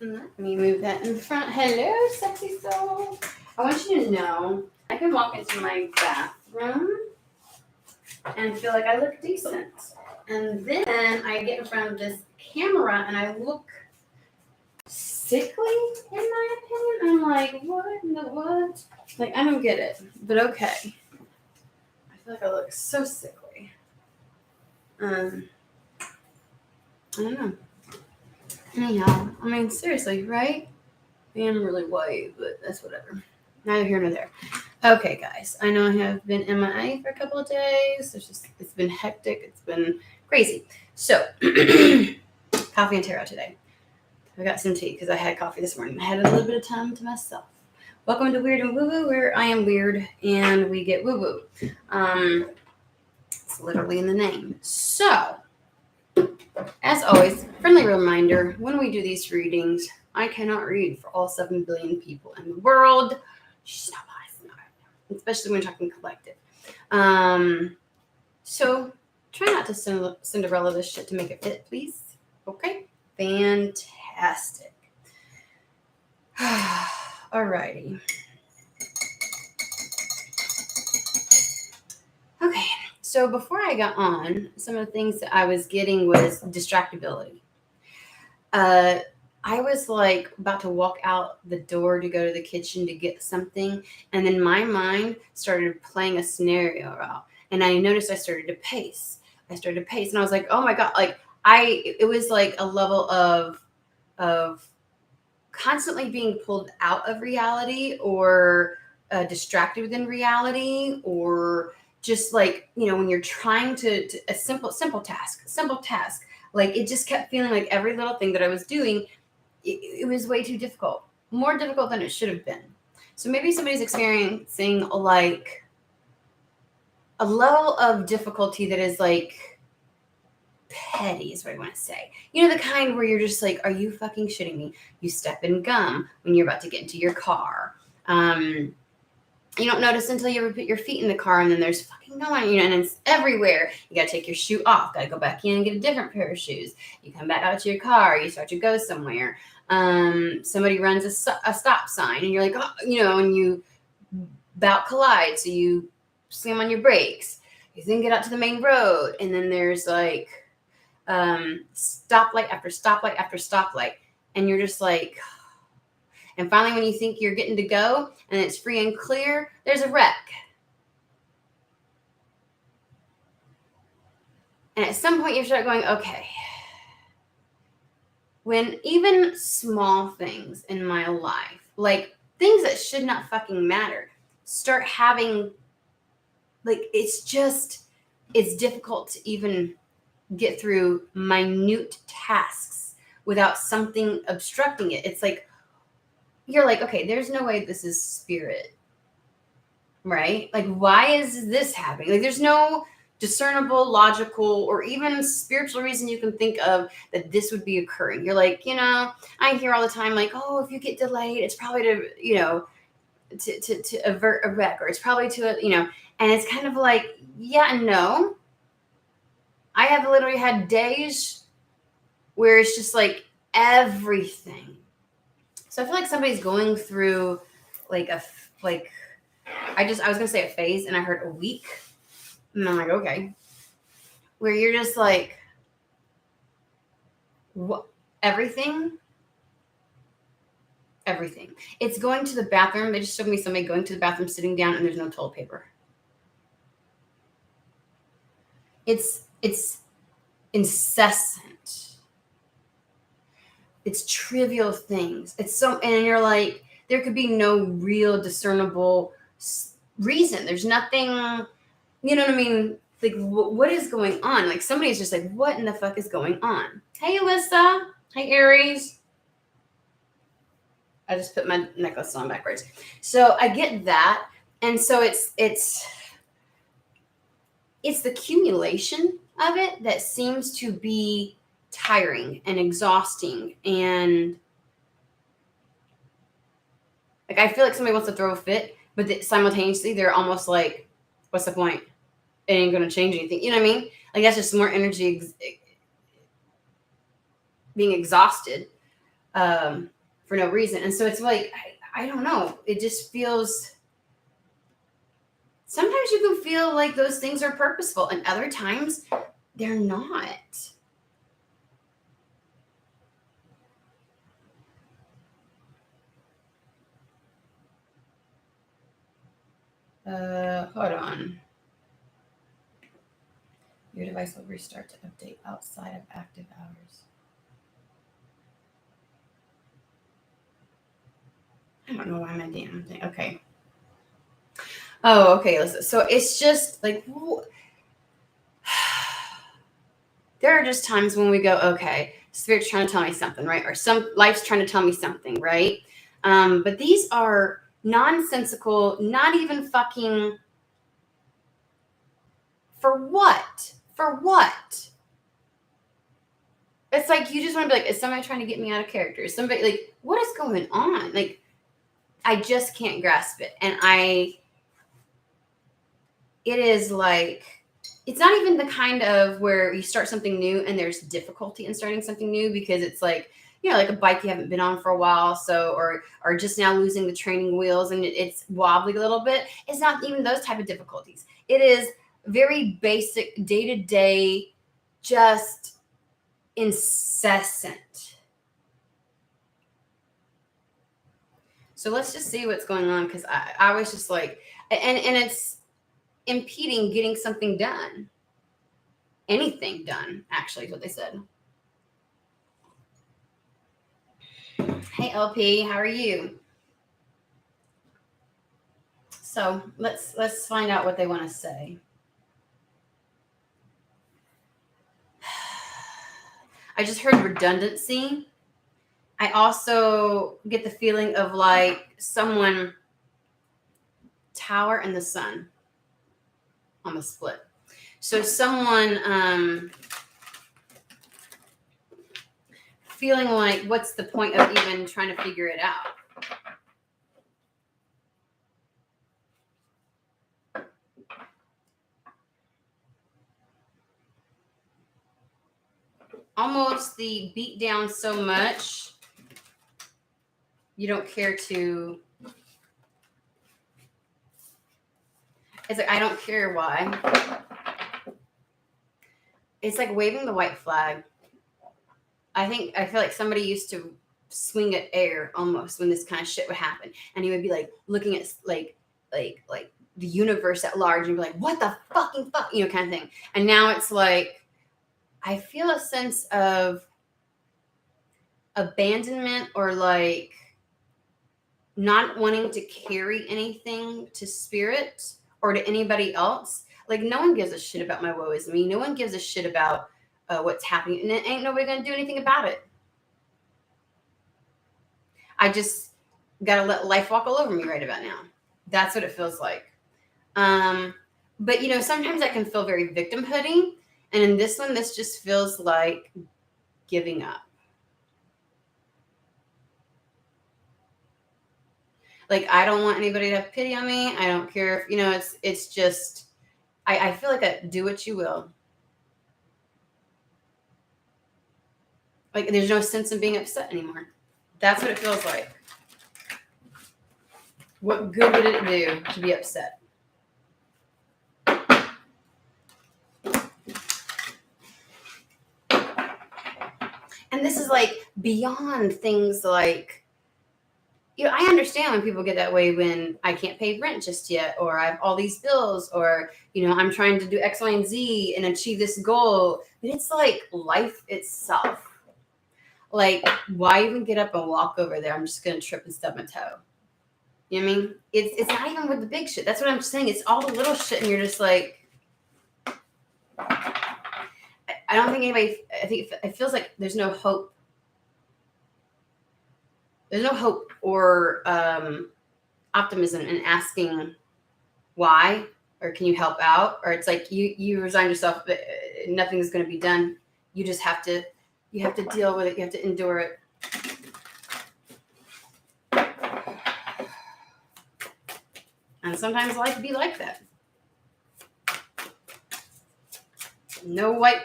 Let me move that in front. Hello, sexy soul. I want you to know I can walk into my bathroom and feel like I look decent. And then I get in front of this camera and I look sickly, in my opinion. I'm like, what in the what? Like, I don't get it, but okay. I feel like I look so sickly. I don't know. Anyhow, I mean, seriously, right? I am really white, but that's whatever. Neither here nor there. Okay, guys. I know I have been MIA for a couple of days. It's been hectic. It's been crazy. So, coffee and tarot today. I got some tea because I had coffee this morning. I had a little bit of time to myself. Welcome to Weird and Woo-Woo, where I am weird and we get woo-woo. It's literally in the name. So, as always, friendly reminder, when we do these readings, I cannot read for all 7 billion people in the world. Especially when talking collective. So, try not to Cinderella this shit to make it fit, please. Okay? Fantastic. Alrighty. Okay, so before I got on, some of the things that I was getting was distractibility. I was like about to walk out the door to go to the kitchen to get something, and then my mind started playing a scenario out, and I noticed I started to pace. And I was like, oh my God, like it was like a level of constantly being pulled out of reality or distracted within reality, or just like, when you're trying to a simple task, like it just kept feeling like every little thing that I was doing, it was way too difficult, more difficult than it should have been. So maybe somebody's experiencing like a level of difficulty that is like petty is what I want to say. The kind where you're just like, are you fucking shitting me? You step in gum when you're about to get into your car. You don't notice until you put your feet in the car and then there's fucking no one, and it's everywhere. You got to take your shoe off, got to go back in and get a different pair of shoes. You come back out to your car, you start to go somewhere. Somebody runs a stop sign and you're like, oh, and you about collide. So you slam on your brakes. You then get out to the main road and then there's like, stoplight after stoplight after stoplight, and you're just like, and finally when you think you're getting to go and it's free and clear, there's a wreck. And at some point you start going, okay, when even small things in my life, like things that should not fucking matter, start having, like, it's difficult to even get through minute tasks without something obstructing it. It's like, you're like, okay, there's no way this is spirit, right? Like, why is this happening? Like, there's no discernible, logical, or even spiritual reason you can think of that this would be occurring. You're like, I hear all the time, like, oh, if you get delayed, it's probably to, to avert a wreck, or it's probably to, and it's kind of like, yeah and no. I have literally had days where it's just like everything. So I feel like somebody's going through like I was going to say a phase and I heard a week. And I'm like, okay. Where you're just like, what? Everything. It's going to the bathroom. They just showed me somebody going to the bathroom, sitting down, and there's no toilet paper. It's incessant. It's trivial things. And you're like, there could be no real discernible reason. There's nothing, you know what I mean? Like, what is going on? Like, somebody's just like, what in the fuck is going on? Hey, Alyssa. Hey, Aries. I just put my necklace on backwards. So I get that. And so it's the accumulation of it that seems to be tiring and exhausting, and like I feel like somebody wants to throw a fit, but simultaneously they're almost like, what's the point? It ain't going to change anything. You know what I mean? Like, that's just more energy being exhausted. for no reason. And so it's like, I don't know. It just feels, sometimes you can feel like those things are purposeful, and other times they're not. Hold on. Your device will restart to update outside of active hours. I don't know why my damn thing. Okay. Oh, okay. Listen. So it's just like, there are just times when we go, okay, Spirit's trying to tell me something, right? Or some life's trying to tell me something, right? But these are nonsensical, not even fucking. For what? For what? It's like you just want to be like, is somebody trying to get me out of character? Is somebody like, what is going on? Like, I just can't grasp it. And it is like, it's not even the kind of where you start something new and there's difficulty in starting something new, because it's like, like a bike you haven't been on for a while. So, or just now losing the training wheels and it's wobbly a little bit. It's not even those type of difficulties. It is very basic day-to-day, just incessant. So let's just see what's going on, because I was just like, and it's impeding getting something done. Anything done, actually, is what they said. Hey LP, how are you? So let's find out what they want to say. I just heard redundancy. I also get the feeling of like someone tower and the sun on the split. So someone feeling like, what's the point of even trying to figure it out? Almost the beat down so much you don't care to. It's like, I don't care why. It's like waving the white flag. I feel like somebody used to swing at air almost when this kind of shit would happen, and he would be like looking at like the universe at large and be like, what the fucking fuck, kind of thing. And now it's like, I feel a sense of abandonment, or like not wanting to carry anything to spirit or to anybody else. Like, no one gives a shit about my woe is me. No one gives a shit about what's happening, and ain't nobody gonna do anything about it. I just gotta let life walk all over me right about now. That's what it feels like. But sometimes that can feel very victimhooding, and in this one, this just feels like giving up. Like, I don't want anybody to have pity on me. I don't care if it's just, I feel like a do what you will. Like, there's no sense in being upset anymore. That's what it feels like. What good would it do to be upset? And this is like beyond things like, I understand when people get that way when I can't pay rent just yet, or I have all these bills, or, I'm trying to do X, Y, and Z and achieve this goal. But it's like life itself. Like, why even get up and walk over there? I'm just going to trip and stub my toe. You know what I mean? It's not even with the big shit. That's what I'm saying. It's all the little shit, and you're just like, I don't think anybody, I think it feels like there's no hope. There's no hope or optimism in asking why, or can you help out? Or it's like you resign yourself, but nothing's going to be done. You just have to, deal with it. You have to endure it. And sometimes life be like that. No knight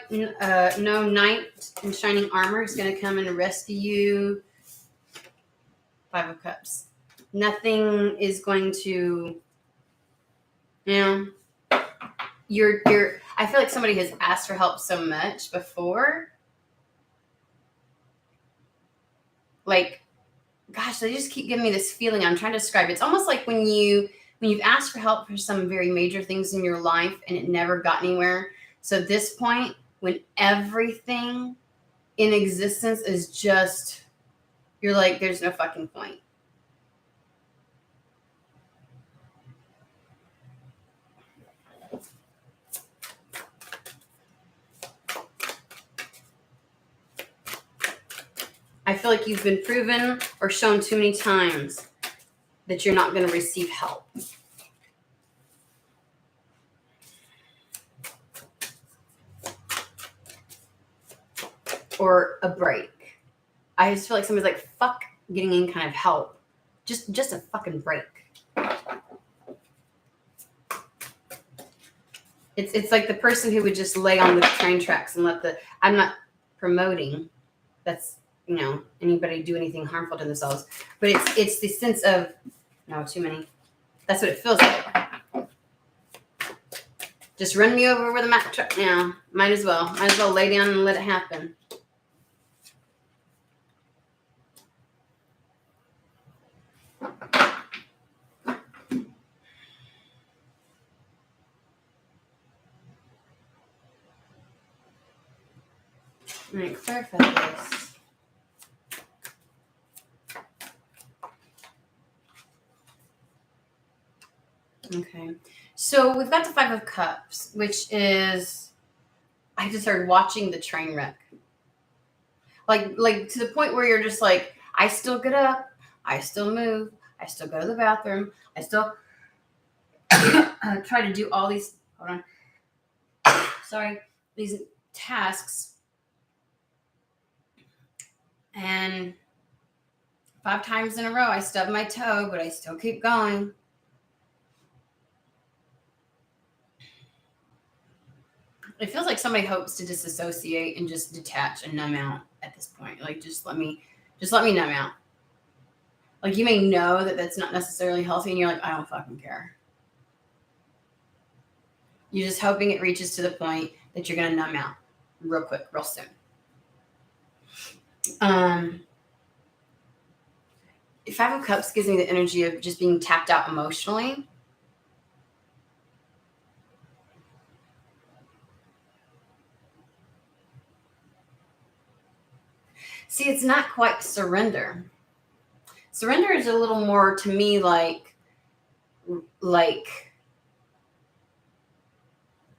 in shining armor is going to come and rescue you. Five of Cups. Nothing is going to, you're I feel like somebody has asked for help so much before. Like, gosh, they just keep giving me this feeling. I'm trying to describe it. It's almost like when you've asked for help for some very major things in your life and it never got anywhere. So at this point, when everything in existence is just, you're like, there's no fucking point. I feel like you've been proven or shown too many times that you're not going to receive help. Or a break. I just feel like somebody's like, fuck getting any kind of help. Just a fucking break. It's like the person who would just lay on the train tracks and I'm not promoting that's, anybody do anything harmful to themselves. But it's the sense of, no, too many. That's what it feels like. Just run me over with a Mack truck now. Might as well lay down and let it happen. All right, clarify this. Okay, so we've got the Five of Cups, which is, I just started watching the train wreck. Like to the point where you're just like, I still get up, I still move, I still go to the bathroom, I still try to do all these, these tasks. And 5 times in a row, I stub my toe, but I still keep going. It feels like somebody hopes to disassociate and just detach and numb out at this point. Like, just let me numb out. Like, you may know that that's not necessarily healthy, and you're like, I don't fucking care. You're just hoping it reaches to the point that you're going to numb out real quick, real soon. Five of Cups gives me the energy of just being tapped out emotionally. See, it's not quite surrender. Surrender is a little more to me like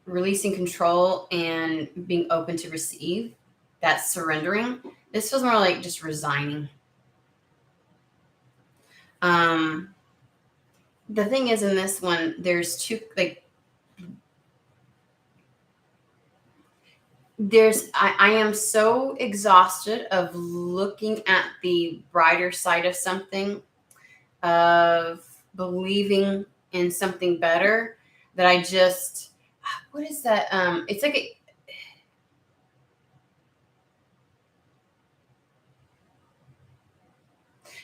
releasing control and being open to receive. That's surrendering. This feels more like just resigning. The thing is, in this one, there's two, I am so exhausted of looking at the brighter side of something, of believing in something better, that I just, what is that? It's like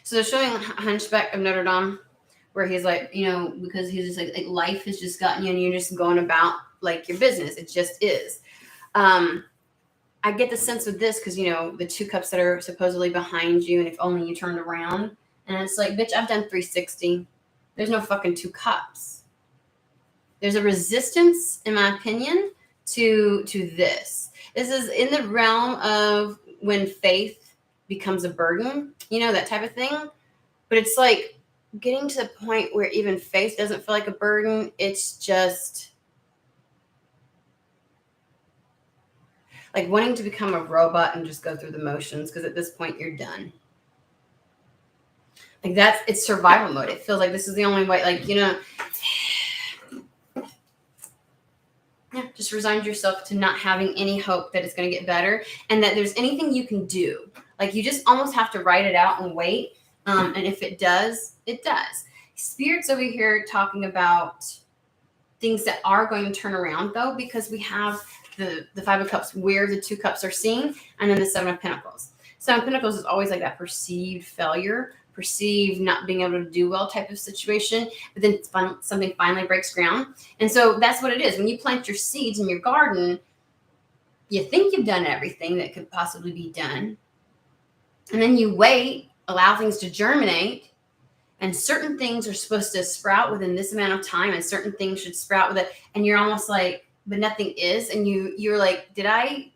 so they're showing Hunchback of Notre Dame, where he's like, because he's just like life has just gotten you and you're just going about like your business. It just is. I get the sense with this because, the 2 cups that are supposedly behind you, and if only you turned around. And it's like, bitch, I've done 360. There's no fucking 2 cups. There's a resistance, in my opinion, to this. This is in the realm of when faith becomes a burden, that type of thing. But it's like getting to the point where even faith doesn't feel like a burden. It's just like wanting to become a robot and just go through the motions, because at this point you're done. Like it's survival mode. It feels like this is the only way, just resign yourself to not having any hope that it's going to get better and that there's anything you can do. Like, you just almost have to write it out and wait. And if it does, it does. Spirit's over here talking about things that are going to turn around, though, because we have the 5 of Cups where the 2 cups are seen, and then the 7 of Pentacles. 7 of Pentacles is always like that perceived failure, perceived not being able to do well type of situation, but then something finally breaks ground. And so that's what it is. When you plant your seeds in your garden, you think you've done everything that could possibly be done. And then you wait, allow things to germinate, and certain things are supposed to sprout within this amount of time, and certain things should sprout with it. And you're almost like, but nothing is. And you're like, did I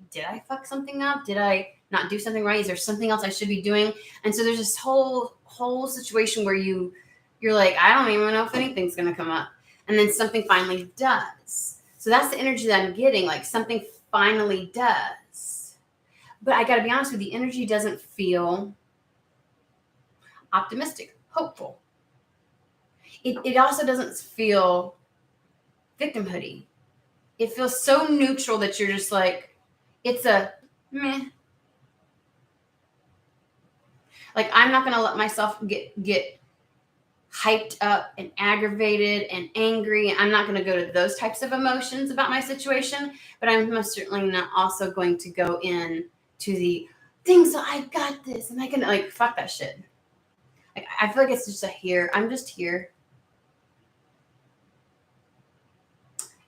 fuck something up? Did I not do something right? Is there something else I should be doing? And so there's this whole situation where you're like, I don't even know if anything's going to come up. And then something finally does. So that's the energy that I'm getting, like something finally does. But I got to be honest with you, the energy doesn't feel optimistic, hopeful. It also doesn't feel victimhoody. It feels so neutral that you're just like, it's a meh. Like, I'm not going to let myself get hyped up and aggravated and angry. I'm not going to go to those types of emotions about my situation, but I'm most certainly not also going to go in to the things that I got this and I can, like, fuck that shit. Like, I feel like it's just I'm just here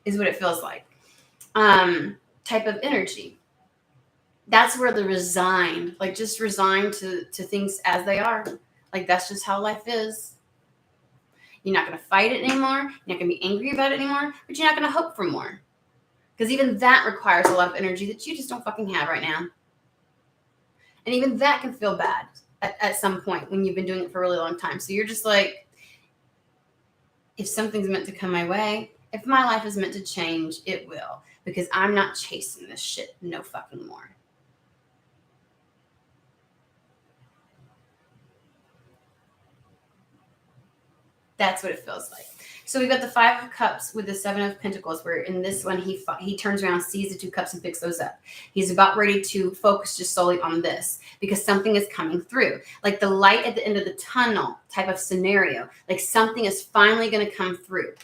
is what it feels like. Type of energy. That's where the resigned, like just resign to things as they are. Like, that's just how life is. You're not going to fight it anymore. You're not going to be angry about it anymore, but you're not going to hope for more. Because even that requires a lot of energy that you just don't fucking have right now. And even that can feel bad at some point when you've been doing it for a really long time. So you're just like, if something's meant to come my way, if my life is meant to change, it will. Because I'm not chasing this shit no fucking more. That's what it feels like. So we've got the 5 of Cups with the 7 of Pentacles, where in this one, he turns around, sees the 2 cups, and picks those up. He's about ready to focus just solely on this because something is coming through. Like the light at the end of the tunnel type of scenario. Like something is finally going to come through.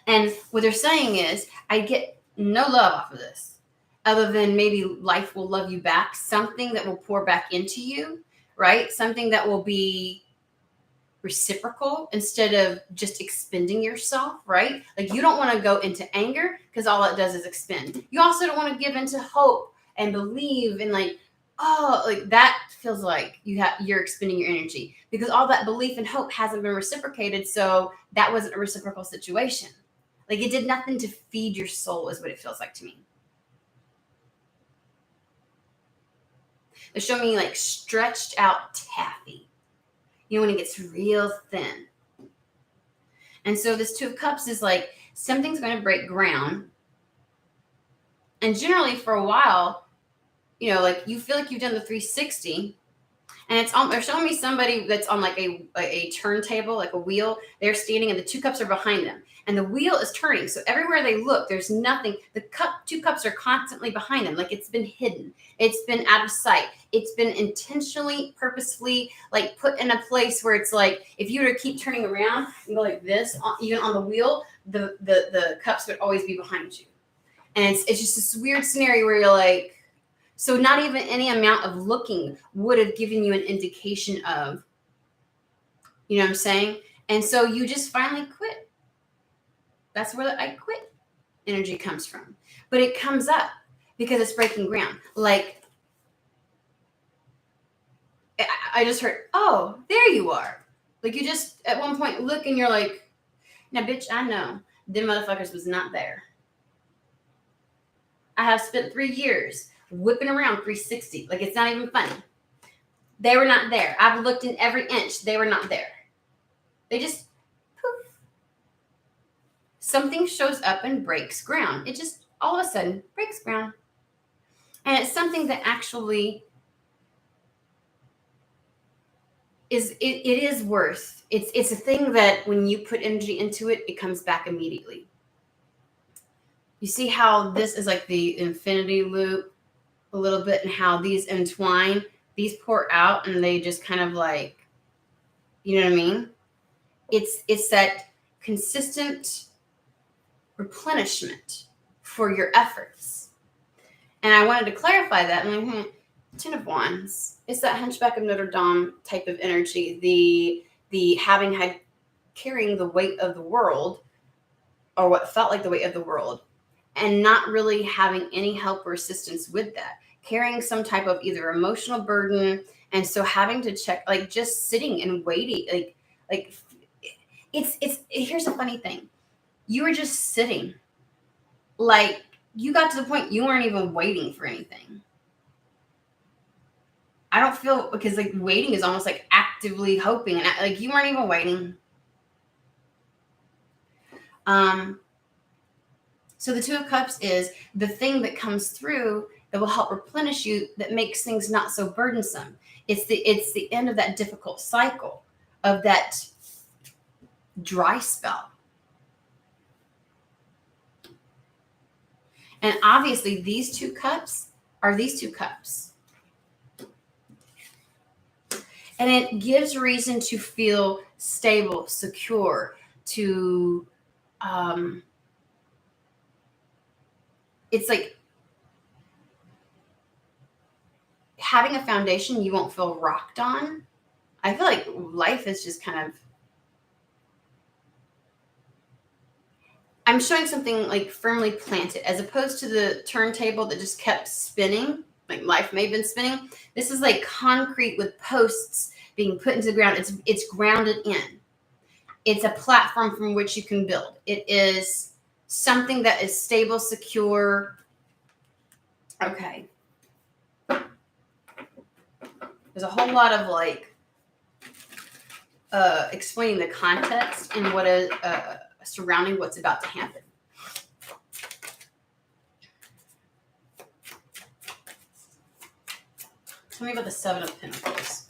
And what they're saying is, I get no love off of this, other than maybe life will love you back. Something that will pour back into you, right? Something that will be reciprocal instead of just expending yourself, right? Like, you don't want to go into anger because all it does is expend. You also don't want to give into hope and believe and like, oh, like that feels like you're expending your energy because all that belief and hope hasn't been reciprocated. So that wasn't a reciprocal situation. Like, it did nothing to feed your soul is what it feels like to me. They're showing me like stretched out taffy. You know, when it gets real thin. And so this 2 of Cups is like, something's going to break ground. And generally for a while, you know, like you feel like you've done the 360. And they're showing me somebody that's on like a turntable, like a wheel. They're standing and the 2 cups are behind them. And the wheel is turning. So everywhere they look, there's nothing. The 2 cups are constantly behind them. Like, it's been hidden. It's been out of sight. It's been intentionally, purposefully, like put in a place where it's like, if you were to keep turning around and go like this, even on the wheel, the cups would always be behind you. And it's just this weird scenario where you're like, so not even any amount of looking would have given you an indication of, you know what I'm saying? And so you just finally quit. That's where the I quit energy comes from. But it comes up because it's breaking ground. Like, I just heard, oh, there you are. Like, you just at one point look and you're like, now, bitch, I know them motherfuckers was not there. I have spent 3 years whipping around 360. Like, it's not even funny. They were not there. I've looked in every inch. They were not there. They just poof. Something shows up and breaks ground. It just all of a sudden breaks ground. And it's something that actually it is worth. It's a thing that when you put energy into it, it comes back immediately. You see how this is like the infinity loop a little bit, and how these entwine, these pour out, and they just kind of like, you know what I mean? It's that consistent replenishment for your efforts. And I wanted to clarify that. I'm like, Ten of Wands. It's that Hunchback of Notre Dame type of energy. The having had carrying the weight of the world, or what felt like the weight of the world, and not really having any help or assistance with that. Carrying some type of either emotional burden, and so having to check, like just sitting and waiting, like it's here's a funny thing. You were just sitting. Like you got to the point you weren't even waiting for anything. I don't feel, because like waiting is almost like actively hoping, and like you weren't even waiting. So the Two of Cups is the thing that comes through that will help replenish you, that makes things not so burdensome. It's the end of that difficult cycle, of that dry spell. And obviously these two cups are these two cups. And it gives reason to feel stable, secure, to it's like having a foundation you won't feel rocked on. I feel like life is just kind of, I'm showing something like firmly planted, as opposed to the turntable that just kept spinning, like life may have been spinning. This is like concrete with posts being put into the ground. It's grounded in. It's a platform from which you can build. It is something that is stable, secure. Okay. There's a whole lot of like explaining the context and what is surrounding what's about to happen. Tell me about the Seven of Pentacles.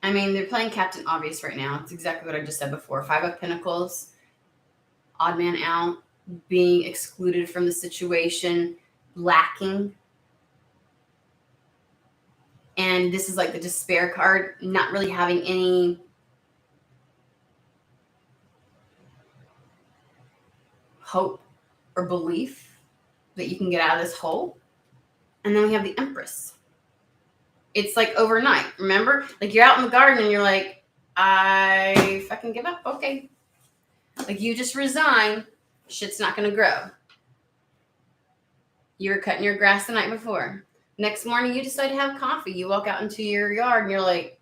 I mean, they're playing Captain Obvious right now. It's exactly what I just said before. Five of Pentacles, odd man out, being excluded from the situation, lacking. And this is like the despair card, not really having any hope or belief that you can get out of this hole. And then we have the Empress. It's like overnight, remember? Like you're out in the garden and you're like, I fucking give up. Okay. Like you just resign. Shit's not going to grow. You were cutting your grass the night before. Next morning, you decide to have coffee. You walk out into your yard and you're like,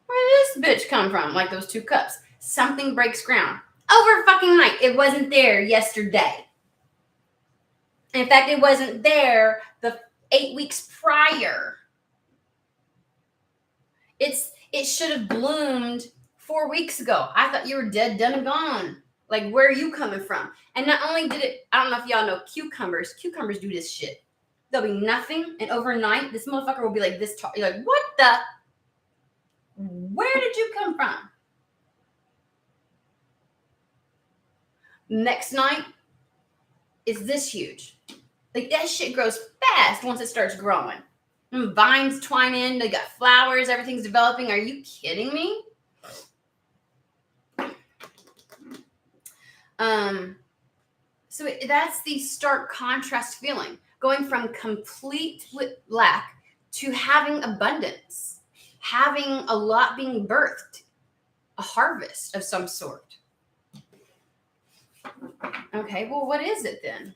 where did this bitch come from? Like those two cups. Something breaks ground. Over fucking night. It wasn't there yesterday. In fact, it wasn't there the 8 weeks prior. It should have bloomed 4 weeks ago. I thought you were dead, done, and gone. Like, where are you coming from? And not only did it, I don't know if y'all know cucumbers. Cucumbers do this shit. There'll be nothing, and overnight, this motherfucker will be like this tall. You're like, what the? Where did you come from? Next night is this huge. Like, that shit grows fast once it starts growing. And vines twine in, they got flowers, everything's developing. Are you kidding me? So that's the stark contrast feeling, going from complete lack to having abundance, having a lot being birthed, a harvest of some sort. Okay, well, what is it then?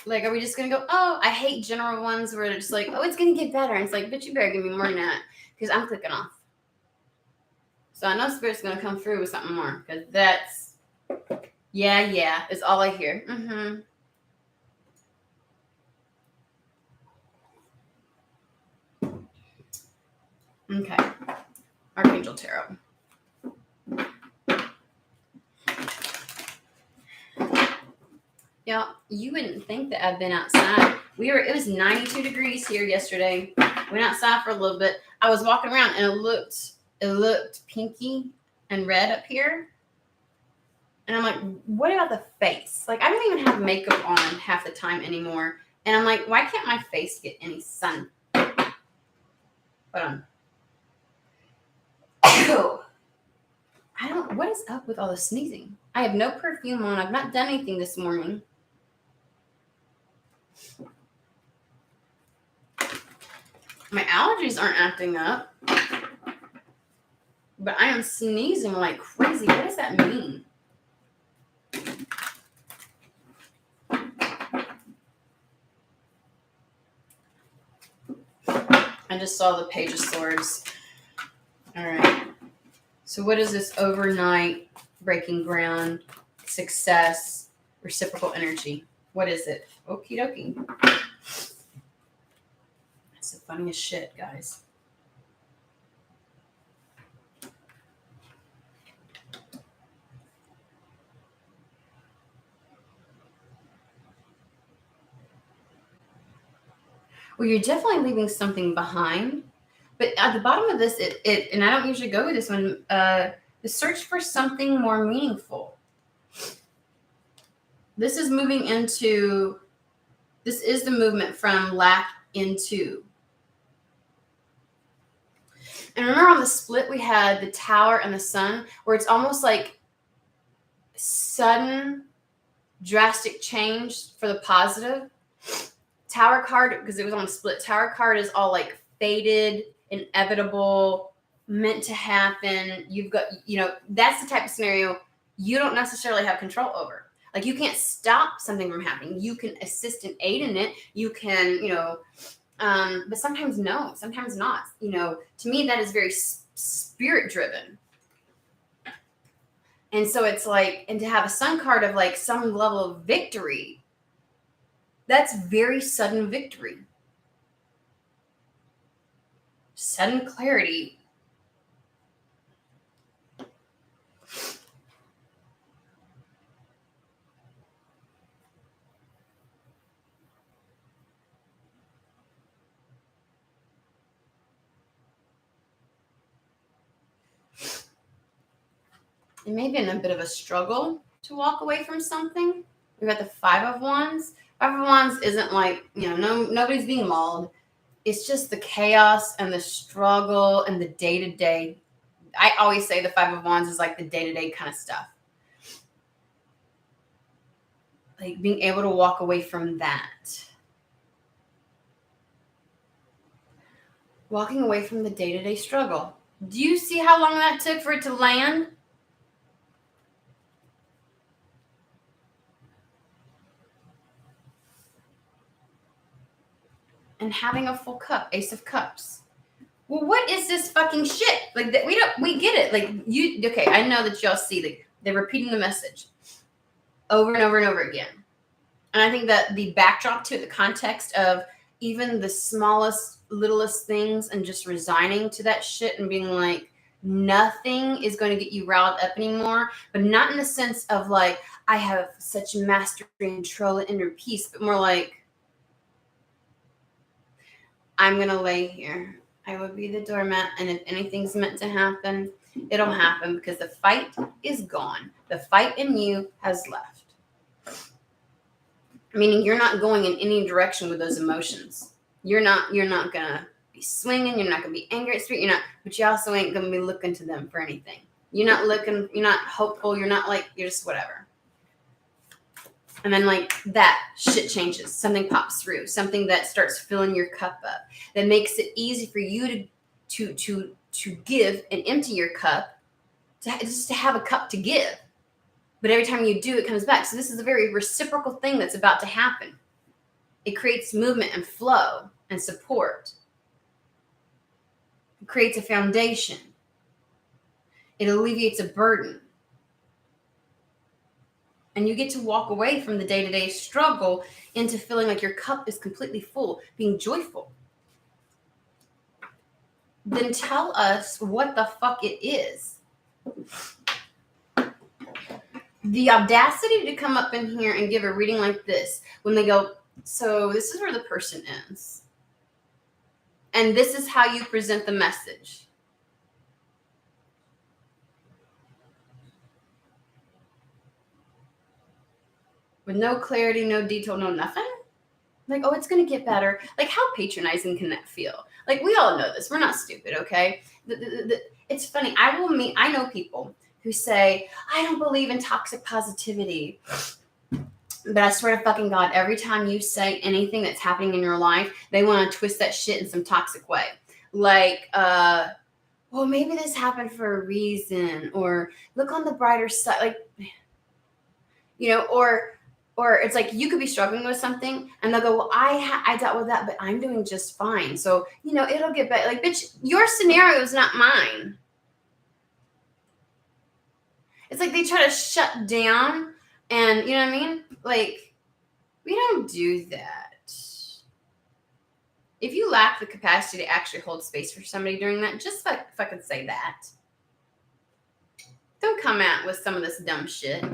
Like, are we just going to go, oh, I hate general ones where it's like, oh, it's going to get better. And it's like, bitch, you better give me more than that, because I'm clicking off. So I know Spirit's going to come through with something more, because that's, yeah, is all I hear. Okay. Archangel Tarot. Yeah, you wouldn't think that I've been outside. It was 92 degrees here yesterday. Went outside for a little bit. I was walking around and it looked pinky and red up here. And I'm like, what about the face? Like, I don't even have makeup on half the time anymore. And I'm like, why can't my face get any sun? Hold on. What is up with all the sneezing? I have no perfume on. I've not done anything this morning. My allergies aren't acting up. But I am sneezing like crazy. What does that mean? I just saw the Page of Swords. All right. So what is this overnight breaking ground, success, reciprocal energy? What is it? Okie dokie. That's the funniest shit, guys. Well, you're definitely leaving something behind. But at the bottom of this, it and I don't usually go with this one, the search for something more meaningful. This is moving into, this is the movement from lack into. And remember on the split, we had the Tower and the Sun, where it's almost like sudden, drastic change for the positive. Tower card, because it was on a split, Tower card is all like fated, inevitable, meant to happen. You've got, that's the type of scenario you don't necessarily have control over. Like, you can't stop something from happening. You can assist and aid in it. You can, but sometimes no, sometimes not. To me, that is very spirit driven. And so it's like, and to have a Sun card of like some level of victory, that's very sudden victory. Sudden clarity. It may have been a bit of a struggle to walk away from something. We've got the Five of Wands. Five of Wands isn't like, nobody's being mauled. It's just the chaos and the struggle and the day-to-day. I always say the Five of Wands is like the day-to-day kind of stuff. Like being able to walk away from that. Walking away from the day-to-day struggle. Do you see how long that took for it to land? And having a full cup, Ace of Cups. Well, what is this fucking shit? Like, we get it. Like, okay, I know that y'all see, they're repeating the message over and over and over again. And I think that the backdrop to it, the context of even the smallest, littlest things and just resigning to that shit and being like, nothing is going to get you riled up anymore, but not in the sense of like, I have such mastery, control, and inner peace, but more like, I'm going to lay here. I will be the doormat, and if anything's meant to happen, it'll happen because the fight is gone. The fight in you has left. Meaning you're not going in any direction with those emotions. You're not going to be swinging. You're not going to be angry at street. But you also ain't going to be looking to them for anything. You're not hopeful. You're just whatever. And then like that shit changes. Something pops through. Something that starts filling your cup up. That makes it easy for you to give and empty your cup. Just to have a cup to give. But every time you do, it comes back. So this is a very reciprocal thing that's about to happen. It creates movement and flow and support. It creates a foundation. It alleviates a burden. And you get to walk away from the day-to-day struggle into feeling like your cup is completely full, being joyful. Then tell us what the fuck it is. The audacity to come up in here and give a reading like this when they go, so this is where the person is. And this is how you present the message. With no clarity, no detail, no nothing. Like, oh, it's going to get better. Like, how patronizing can that feel? Like, we all know this. We're not stupid, okay? It's funny. I know people who say, I don't believe in toxic positivity. But I swear to fucking God, every time you say anything that's happening in your life, they want to twist that shit in some toxic way. Like, well, maybe this happened for a reason, or look on the brighter side. Like, or it's like you could be struggling with something and they'll go, well, I dealt with that, but I'm doing just fine. So, it'll get better. Like, bitch, your scenario is not mine. It's like they try to shut down and, you know what I mean? Like, we don't do that. If you lack the capacity to actually hold space for somebody during that, just fucking say that. Don't come out with some of this dumb shit.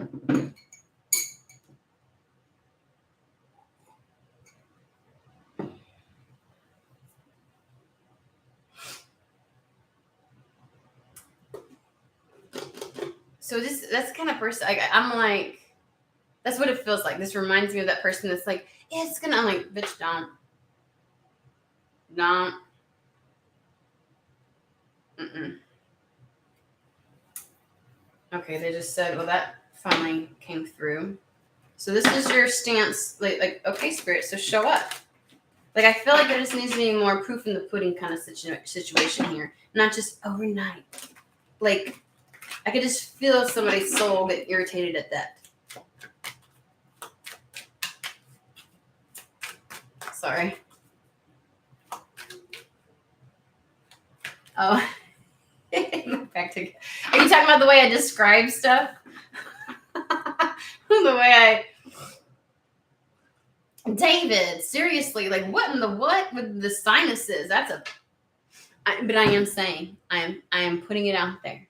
So that's the kind of person I'm like, that's what it feels like. This reminds me of that person that's like, it's gonna. I'm like, bitch, don't. Okay, they just said, well, that finally came through. So this is your stance, like okay, Spirit, so show up. Like, I feel like there just needs to be more proof in the pudding kind of situation here, not just overnight. Like, I could just feel somebody's soul get irritated at that. Sorry. Oh. Back to. Are you talking about the way I describe stuff? The way David, seriously, like what in the what with the sinuses? But I am saying, I am putting it out there.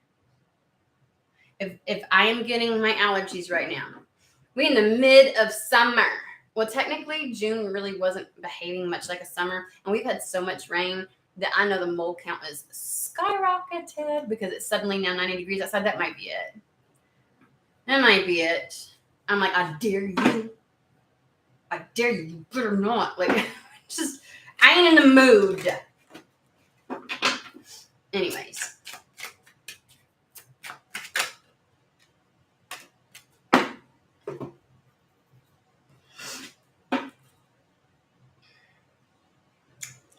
If I am getting my allergies right now, we're in the mid of summer. Well, technically, June really wasn't behaving much like a summer, and we've had so much rain that I know the mold count is skyrocketed because it's suddenly now 90 degrees outside. That might be it. That might be it. I'm like, I dare you. I dare you. You better not. Like, just, I ain't in the mood. Anyways.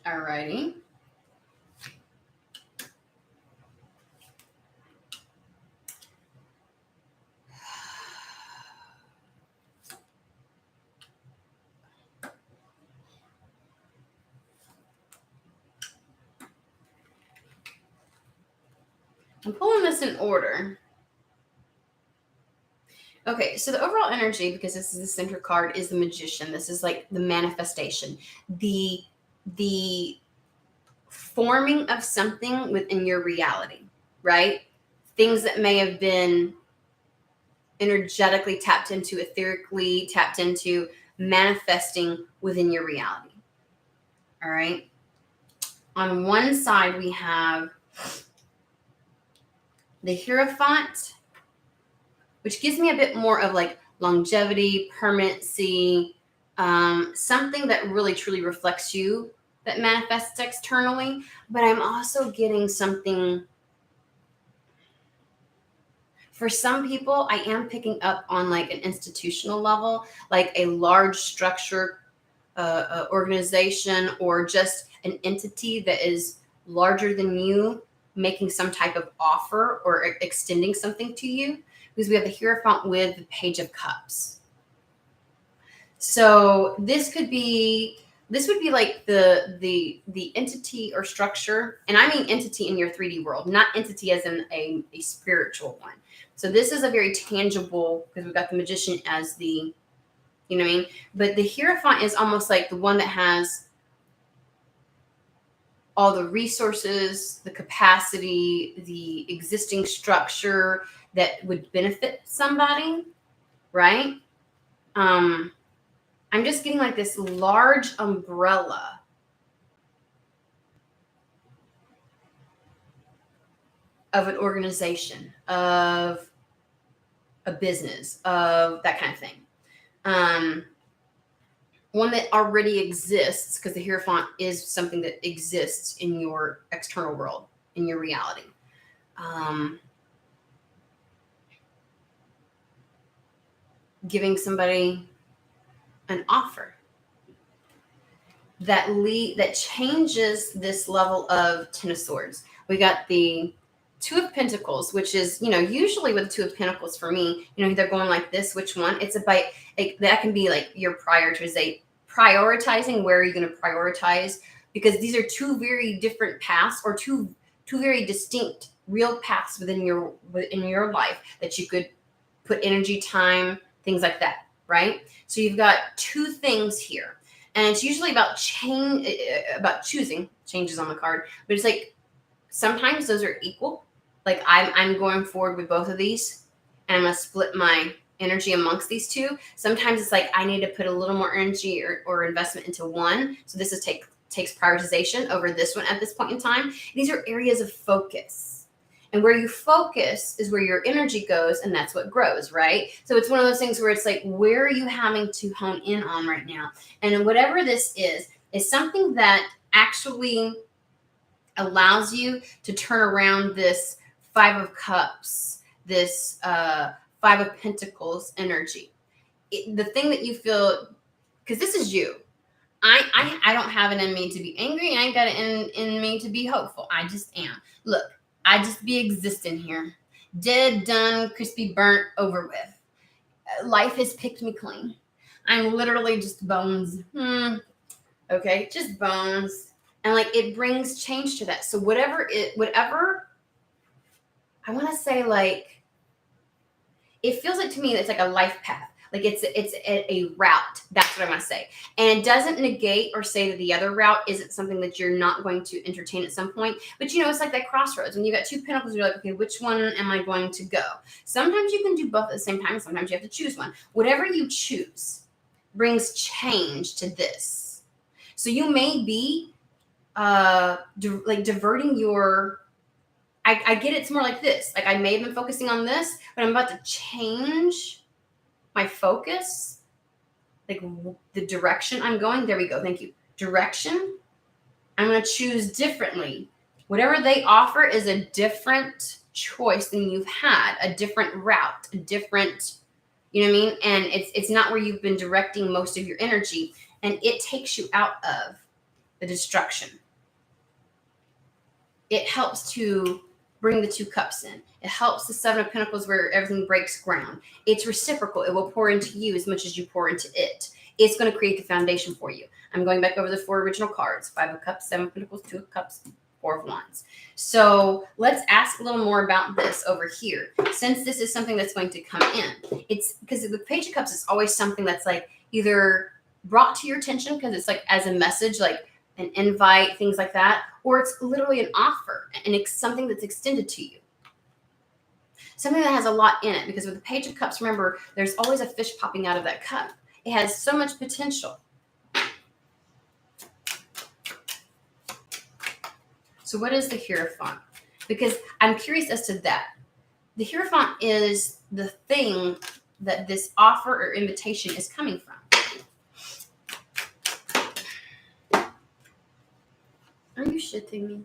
Alrighty. I'm pulling this in order. Okay, so the overall energy, because this is the center card, is the Magician. This is like the manifestation, the forming of something within your reality, right? Things that may have been energetically tapped into, etherically tapped into, manifesting within your reality. All right. On one side, we have the Hierophant, which gives me a bit more of like longevity, permanency, something that really truly reflects you, that manifests externally. But I'm also getting something. For some people, I am picking up on like an institutional level, like a large structure, organization, or just an entity that is larger than you, making some type of offer or extending something to you. Because we have the Hierophant with the Page of Cups. So this would be like the entity or structure, and I mean entity in your 3D world, not entity as in a spiritual one. So this is a very tangible, because we've got the Magician as the, you know what I mean? But the Hierophant is almost like the one that has all the resources, the capacity, the existing structure that would benefit somebody, right? I'm just getting like this large umbrella of an organization, of a business, of that kind of thing. One that already exists, because the Hierophant is something that exists in your external world, in your reality. giving somebody an offer that changes this level of Ten of Swords. We got the Two of Pentacles, which is, usually with the Two of Pentacles for me, they're going like this. Which one? It's about that can be like your prioritizing. Where are you going to prioritize? Because these are two very different paths, or two very distinct real paths within your life that you could put energy, time, things like that, right? So you've got two things here, and it's usually about choosing. Changes on the card, but it's like sometimes those are equal. Like I'm going forward with both of these, and I'm gonna split my energy amongst these two. Sometimes it's like I need to put a little more energy or investment into one. So this takes prioritization over this one at this point in time. These are areas of focus. And where you focus is where your energy goes, and that's what grows, right? So it's one of those things where it's like, where are you having to hone in on right now? And whatever this is something that actually allows you to turn around this Five of Cups, this Five of Pentacles energy. The thing that you feel, because this is you. I don't have it in me to be angry. I ain't got it in me to be hopeful. I just am. Look, I just be existing here. Dead, done, crispy, burnt, over with. Life has picked me clean. I'm literally just bones. Okay, just bones. And like it brings change to that. So whatever, I want to say, like, it feels like to me it's like a life path. Like it's a route. That's what I want to say. And it doesn't negate or say that the other route isn't something that you're not going to entertain at some point. But it's like that crossroads. When you got two pentacles, you're like, okay, which one am I going to go? Sometimes you can do both at the same time. Sometimes you have to choose one. Whatever you choose brings change to this. So you may be diverting your... I get it's more like this. Like I may have been focusing on this, but I'm about to change my focus, like the direction I'm going. There we go. Thank you. Direction. I'm going to choose differently. Whatever they offer is a different choice than you've had, a different route, a different, you know what I mean? And it's not where you've been directing most of your energy, and it takes you out of the destruction. It helps to bring the Two Cups in. It helps the Seven of Pentacles where everything breaks ground. It's reciprocal. It will pour into you as much as you pour into it. It's going to create the foundation for you. I'm going back over the four original cards. Five of Cups, Seven of Pentacles, Two of Cups, Four of Wands. So let's ask a little more about this over here. Since this is something that's going to come in, it's because the Page of Cups is always something that's like either brought to your attention because it's like as a message, like an invite, things like that, or it's literally an offer and it's something that's extended to you. Something that has a lot in it, because with the Page of Cups, remember, there's always a fish popping out of that cup. It has so much potential. So what is the Hierophant? Because I'm curious as to that. The Hierophant is the thing that this offer or invitation is coming from. Are you shitting me?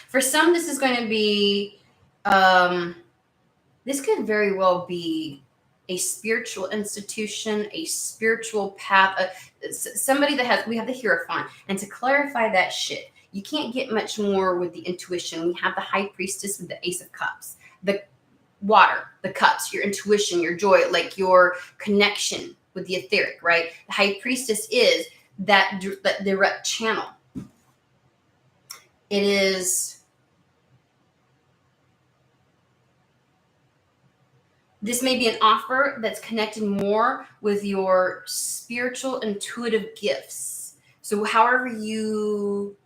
For some, this is going to be, this could very well be a spiritual institution, a spiritual path, somebody that we have the Hierophant. And to clarify that shit, you can't get much more with the intuition. We have the High Priestess with the Ace of Cups, the water, the cups, your intuition, your joy, like your connection with the etheric, right? The High Priestess is that direct channel. It is... This may be an offer that's connected more with your spiritual, intuitive gifts. So however you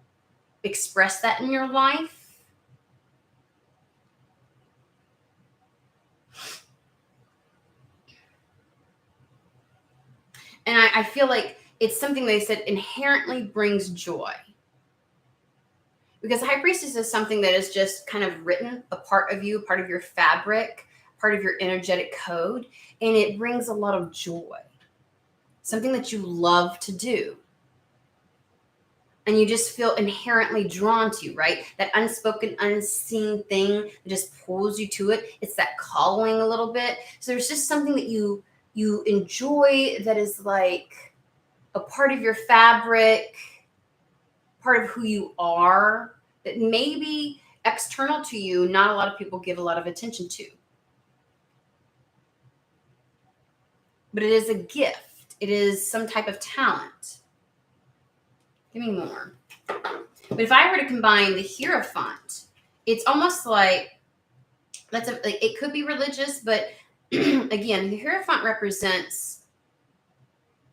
express that in your life, and I feel like it's something they said inherently brings joy. Because the High Priestess is something that is just kind of written, a part of you, part of your fabric, part of your energetic code, and it brings a lot of joy. Something that you love to do. and you just feel inherently drawn to, right? That unspoken, unseen thing that just pulls you to it. It's that calling a little bit. So there's just something that you enjoy that is like a part of your fabric, part of who you are, that maybe external to you, not a lot of people give a lot of attention to. But it is a gift. It is some type of talent. Give me more. But if I were to combine the Hierophant, it's almost like it could be religious, but again, the Hierophant represents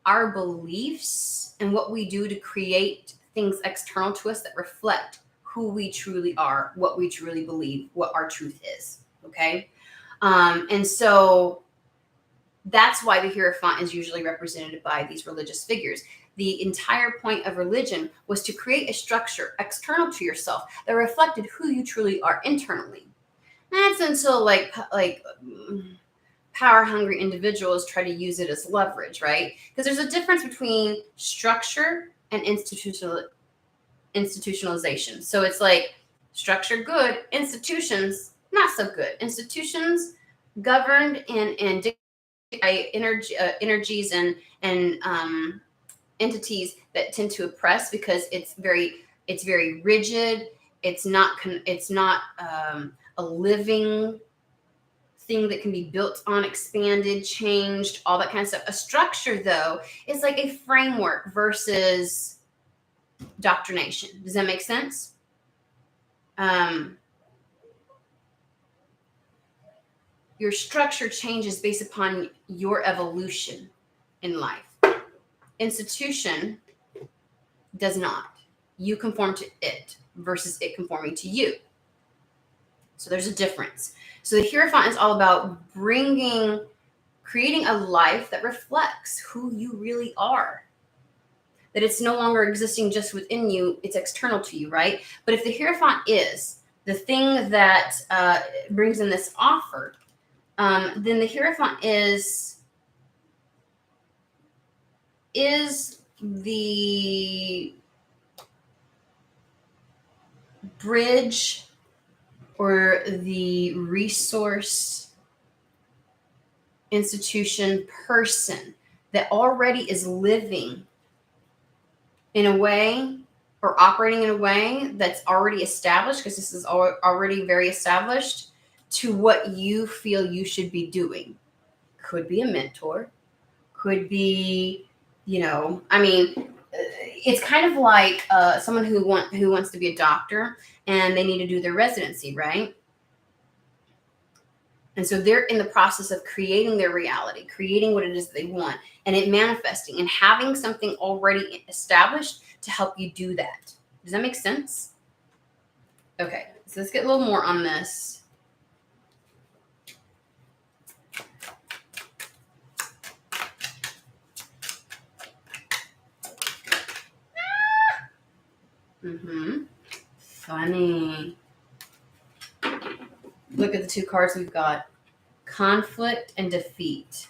our beliefs and what we do to create things external to us that reflect who we truly are, what we truly believe, what our truth is. Okay, and so that's why the Hierophant is usually represented by these religious figures. The entire point of religion was to create a structure external to yourself that reflected who you truly are internally. That's until like power-hungry individuals try to use it as leverage, right? Because there's a difference between structure and institutionalization. So it's like structure good, institutions not so good. Institutions governed and dictated by energies and entities that tend to oppress because it's very rigid. It's not a living thing that can be built on, expanded, changed, all that kind of stuff. A structure, though, is like a framework versus doctrination. Does that make sense? Your structure changes based upon your evolution in life. Institution does not. You conform to it versus it conforming to you. So there's a difference. So the Hierophant is all about creating a life that reflects who you really are. That it's no longer existing just within you, it's external to you, right? But if the Hierophant is the thing that brings in this offer, then the Hierophant is the bridge or the resource, institution, person that already is living in a way or operating in a way that's already established, because this is already very established, to what you feel you should be doing. Could be a mentor, could be, it's kind of like someone who wants to be a doctor and they need to do their residency, right? And so they're in the process of creating their reality, creating what it is they want, and it manifesting and having something already established to help you do that. Does that make sense? Okay, so let's get a little more on this. Funny. Look at the two cards we've got. Conflict and defeat.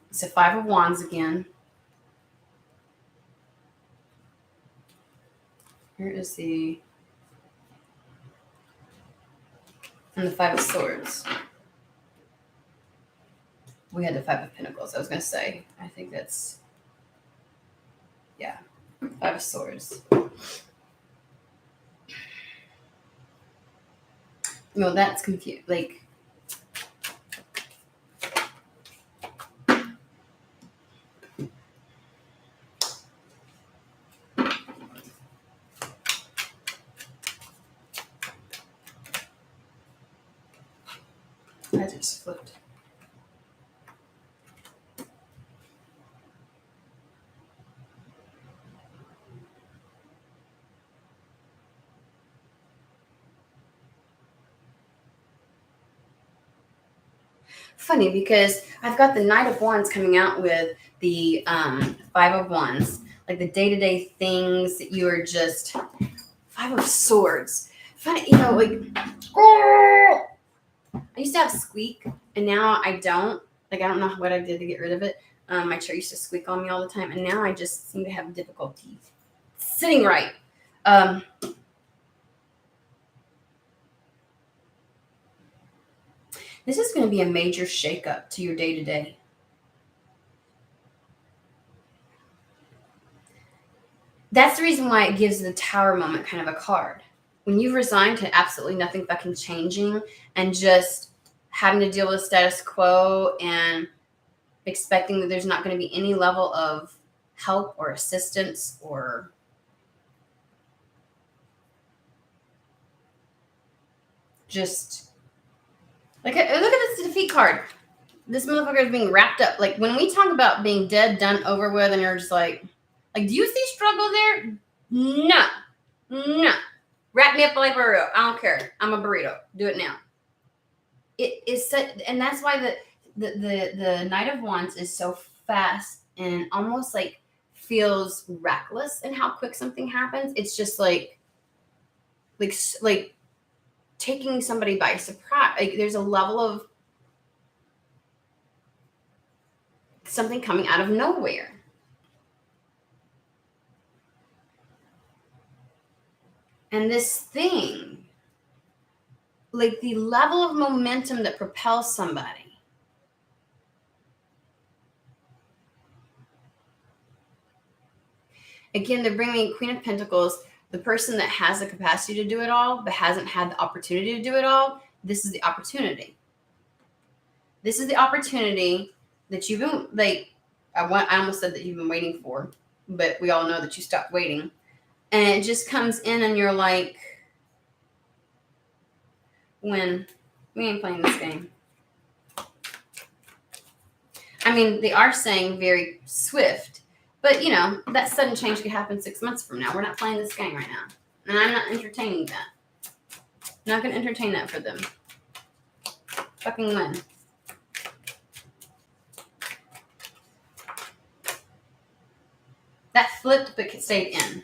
It's a Five of Wands again. Here is the Five of Swords. We had the Five of Pentacles. I was going to say, I think that's, yeah, Five of Swords. No, that's confused. Like, I just flipped. Funny because I've got the Knight of Wands coming out with the Five of Wands, like the day-to-day things that you are just. Five of Swords. Funny, like I used to have Squeak, And now I don't. Like, I don't know what I did to get rid of it. My chair used to squeak on me all the time, and now I just seem to have difficulty sitting right. This is going to be a major shakeup to your day-to-day. That's the reason why it gives the Tower moment kind of a card. When you've resigned to absolutely nothing fucking changing and just having to deal with status quo and expecting that there's not going to be any level of help or assistance or just like, look at this defeat card. This motherfucker is being wrapped up. Like, when we talk about being dead, done, over with, and you're just like, do you see struggle there? No. Wrap me up like a burrito. I don't care. I'm a burrito. Do it now. It is such, and that's why the Knight of Wands is so fast and almost like feels reckless in how quick something happens. It's just like taking somebody by surprise. Like, there's a level of something coming out of nowhere. And this thing, like the level of momentum that propels somebody. Again, they're bringing Queen of Pentacles, the person that has the capacity to do it all, but hasn't had the opportunity to do it all. This is the opportunity. This is the opportunity that you've been, like, I almost said that you've been waiting for, but we all know that you stopped waiting. And it just comes in and you're like, when we ain't playing this game. I mean, they are saying very swift, but you know, that sudden change could happen 6 months from now. We're not playing this game right now. And I'm not entertaining that. I'm not going to entertain that for them. Fucking when? That flipped but stayed in.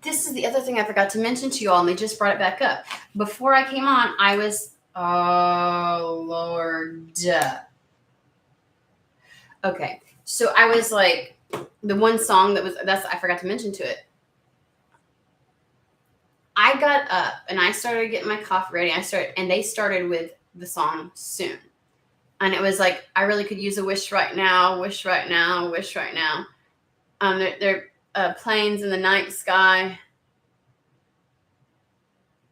This is the other thing I forgot to mention to you all, and they just brought it back up. Before I came on, I was, oh, Lord. Okay, so I was like, the one song I forgot to mention to it. I got up, and I started getting my coffee ready. And they started with the song Soon. And it was like, I really could use a wish right now, wish right now, wish right now. They're planes in the night sky.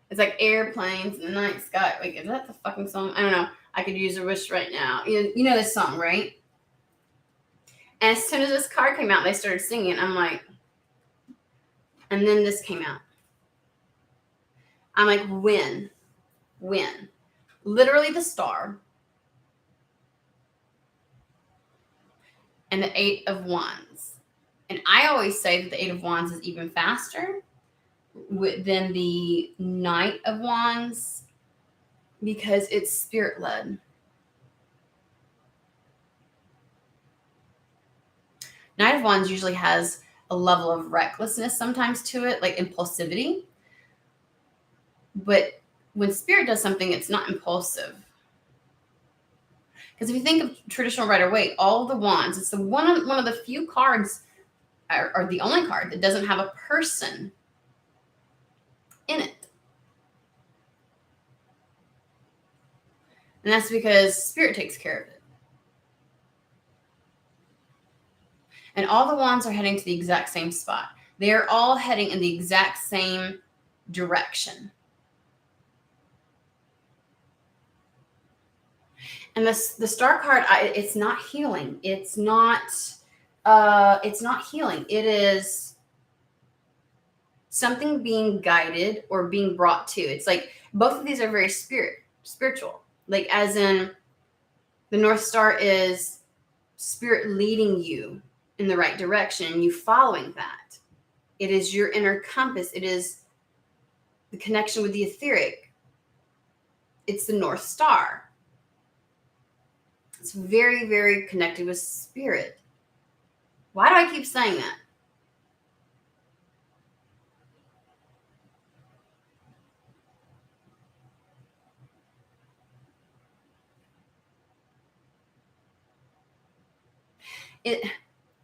It's like airplanes in the night sky. Like, is that the fucking song? I don't know. I could use a wish right now. You know this song, right? And as soon as this card came out, they started singing. I'm like, and then this came out. I'm like, when? Literally the star. And the 8 of Wands. And I always say that the 8 of Wands is even faster than the Knight of Wands because it's spirit-led. Knight of Wands usually has a level of recklessness sometimes to it, like impulsivity. But when spirit does something, it's not impulsive. Because if you think of traditional Rider-Waite, all the wands, it's the one of the few cards, or the only card that doesn't have a person in it. And that's because spirit takes care of it. And all the wands are heading to the exact same spot. They are all heading in the exact same direction. And the star card, it's not healing. It's not healing. It is something being guided or being brought to. It's like both of these are very spiritual. Like, as in, the North Star is spirit leading you in the right direction, you following that. It is your inner compass. It is the connection with the etheric. It's the North Star. It's very, very connected with spirit. Why do I keep saying that?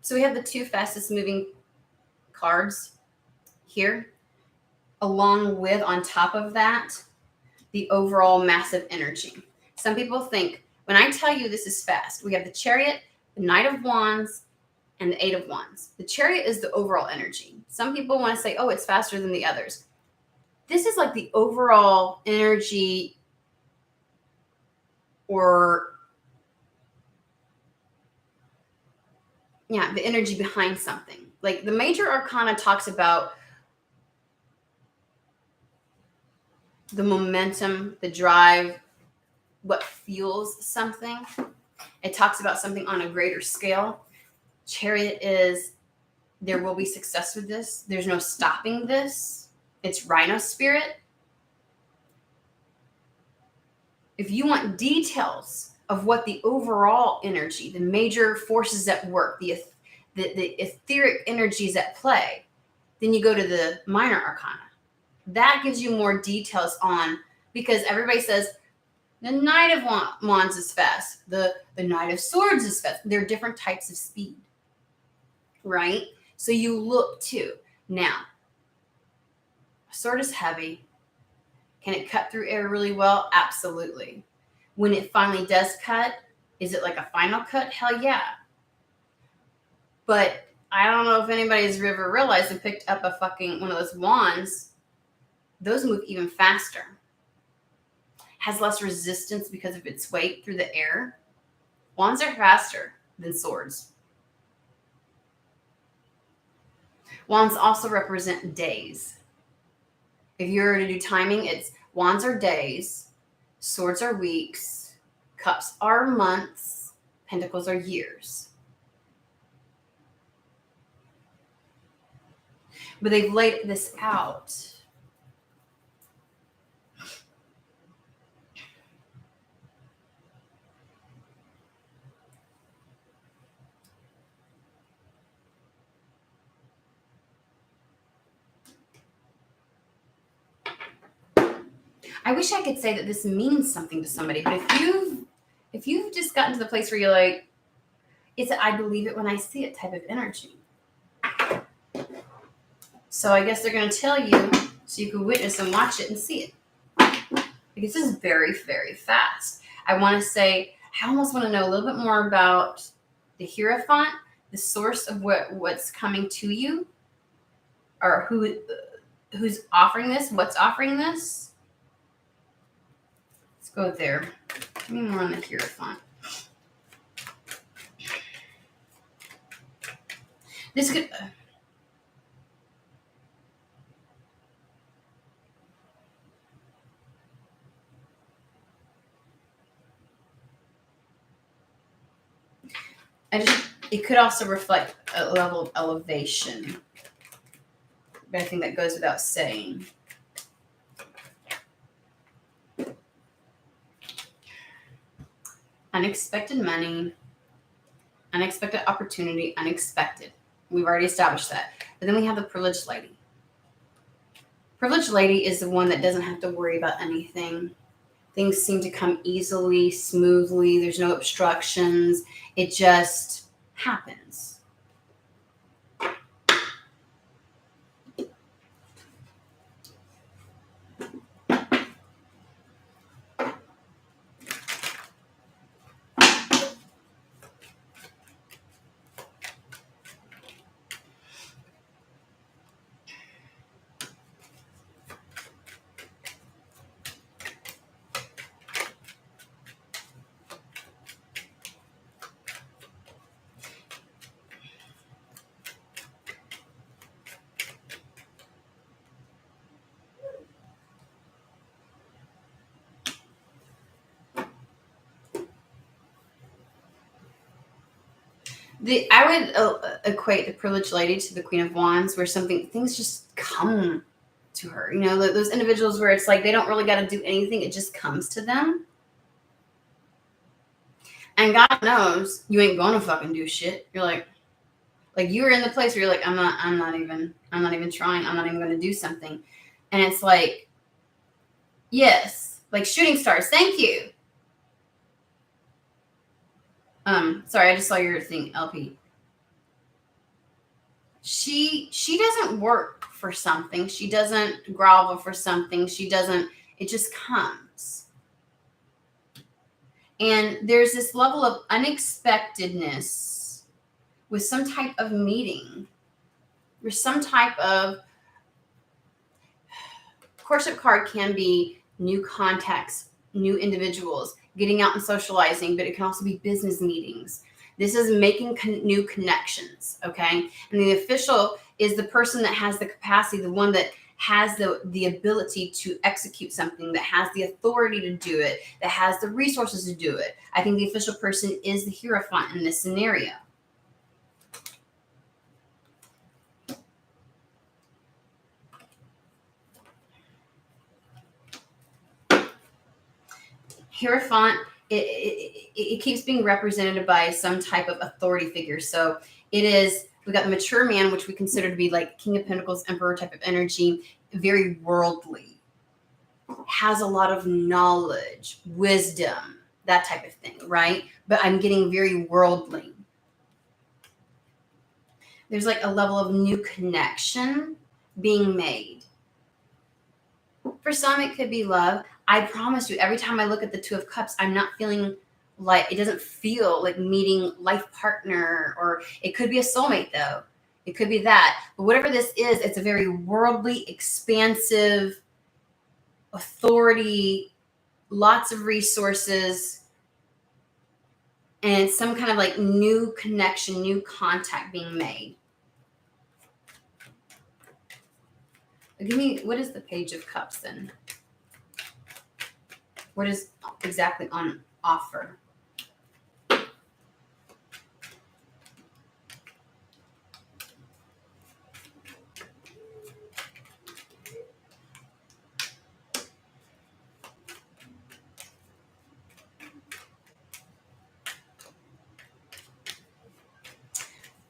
So we have the 2 fastest moving cards here, along with, on top of that, the overall massive energy. Some people think, when I tell you this is fast, we have the Chariot, the Knight of Wands, and the 8 of Wands. The Chariot is the overall energy. Some people want to say, oh, it's faster than the others. This is like the overall energy, or the energy behind something. Like the major arcana talks about the momentum, the drive, what fuels something. It talks about something on a greater scale. Chariot is, there will be success with this. There's no stopping this. It's Rhino spirit. If you want details of what the overall energy, the major forces at work, the etheric energies at play, then you go to the minor arcana. That gives you more details on, because everybody says the Knight of Wands is fast, the Knight of Swords is fast. They're different types of speed, right? So you look too. Now, a sword is heavy. Can it cut through air really well? Absolutely. When it finally does cut, is it like a final cut? Hell yeah. But I don't know if anybody's ever realized and picked up a fucking one of those wands. Those move even faster. Has less resistance because of its weight through the air. Wands are faster than swords. Wands also represent days. If you were to do timing, it's wands are days, swords are weeks, cups are months, pentacles are years. But they've laid this out. I wish I could say that this means something to somebody, but if you've just gotten to the place where you're like, it's a I believe it when I see it type of energy. So I guess they're going to tell you so you can witness and watch it and see it. Because this is very, very fast. I almost want to know a little bit more about the Hierophant, the source of what's coming to you, or who's offering this, what's offering this. Let's go there. Give me more on the Hierophant. This could... it could also reflect a level of elevation. But I think that goes without saying. Unexpected money, unexpected opportunity, unexpected. We've already established that. But then we have the privileged lady. Privileged lady is the one that doesn't have to worry about anything. Things seem to come easily, smoothly. There's no obstructions. It just happens. I would equate the privileged lady to the Queen of Wands, where things just come to her. You know, those individuals where it's like they don't really got to do anything; it just comes to them. And God knows you ain't gonna fucking do shit. You're like you were in the place where you're like, I'm not even trying. I'm not even gonna do something. And it's like, yes, like shooting stars. Thank you. Sorry, I just saw your thing, LP. She doesn't work for something. She doesn't grovel for something. It just comes. And there's this level of unexpectedness with some type of meeting, with some type of courtship card. Can be new contacts, new individuals, getting out and socializing, but it can also be business meetings. This is making new connections, okay? And the official is the person that has the capacity, the one that has the ability to execute something, that has the authority to do it, that has the resources to do it. I think the official person is the Hierophant in this scenario. Hierophant, it keeps being represented by some type of authority figure. So it is, we got the mature man, which we consider to be like King of Pentacles, Emperor type of energy, very worldly, has a lot of knowledge, wisdom, that type of thing, right? But I'm getting very worldly. There's like a level of new connection being made. For some, it could be love. I promise you, every time I look at the Two of Cups, I'm not feeling like, it doesn't feel like meeting life partner, or it could be a soulmate though. It could be that. But whatever this is, it's a very worldly, expansive, authority, lots of resources, and some kind of like new connection, new contact being made. Give me, what is the Page of Cups then? What is exactly on offer?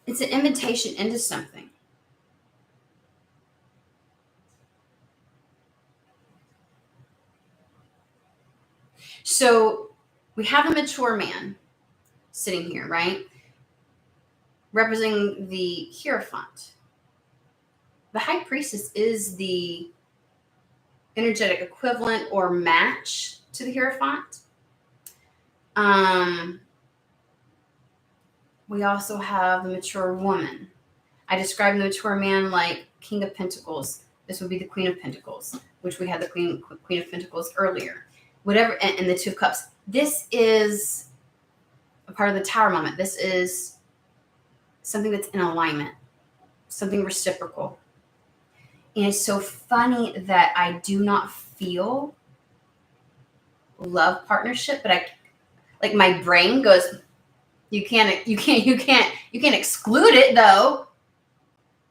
It's an invitation into something. So we have a mature man sitting here, right? Representing the Hierophant. The High Priestess is the energetic equivalent or match to the Hierophant. We also have the mature woman. I described the mature man like King of Pentacles. This would be the Queen of Pentacles, which we had the Queen of Pentacles earlier. Whatever, and the Two of Cups. This is a part of the Tower moment. This is something that's in alignment, something reciprocal. And it's so funny that I do not feel love partnership, but like my brain goes, you can't exclude it though.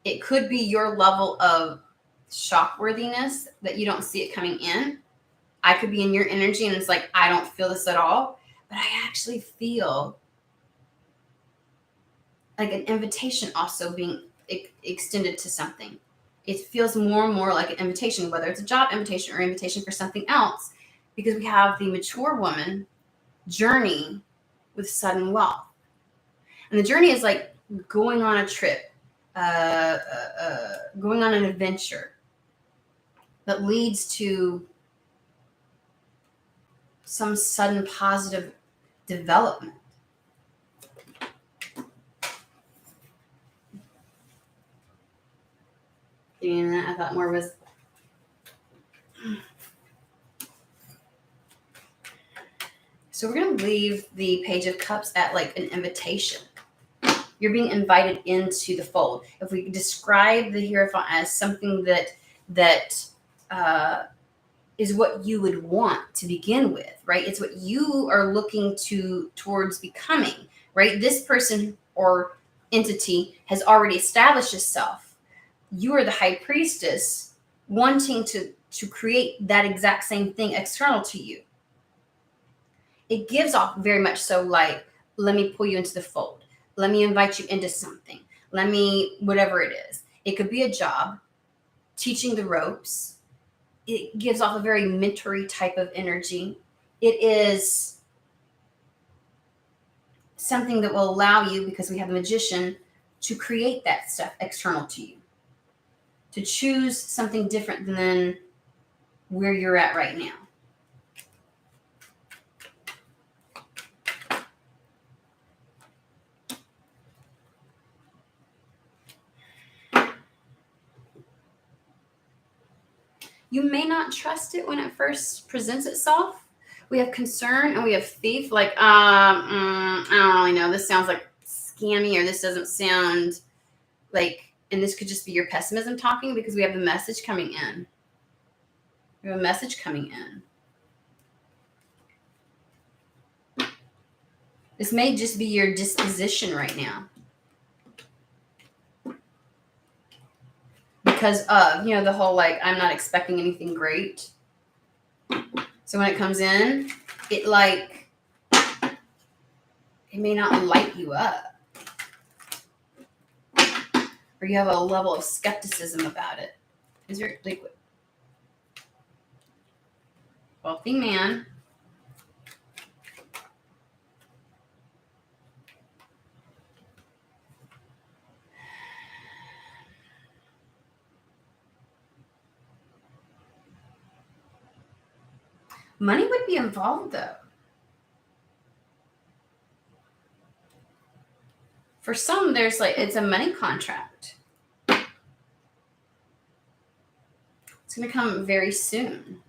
It could be your level of shockworthiness that you don't see it coming in. I could be in your energy and it's like, I don't feel this at all, but I actually feel like an invitation also being extended to something. It feels more and more like an invitation, whether it's a job invitation or invitation for something else, because we have the mature woman journey with sudden wealth. And the journey is like going on a trip, going on an adventure that leads to some sudden positive development. And I thought more was, so we're going to leave the Page of Cups at like an invitation. You're being invited into the fold. If we describe the Hierophant as something that is what you would want to begin with, right? It's what you are looking towards becoming, right? This person or entity has already established itself. You are the High Priestess wanting to create that exact same thing external to you. It gives off very much so like let me pull you into the fold. Let me invite you into something. Let me, whatever it is. It could be a job, teaching the ropes. It gives off a very mentory type of energy. It is something that will allow you, because we have the magician, to create that stuff external to you. To choose something different than where you're at right now. You may not trust it when it first presents itself. We have concern and we have thief. Like, I don't really know. This sounds like scammy, or this doesn't sound like, and this could just be your pessimism talking, because we have the message coming in. We have a message coming in. This may just be your disposition right now. Because of, the whole, like, I'm not expecting anything great. So when it comes in, it may not light you up. Or you have a level of skepticism about it. Is there, like, wealthy man. Money would be involved, though. For some, there's it's a money contract. It's going to come very soon.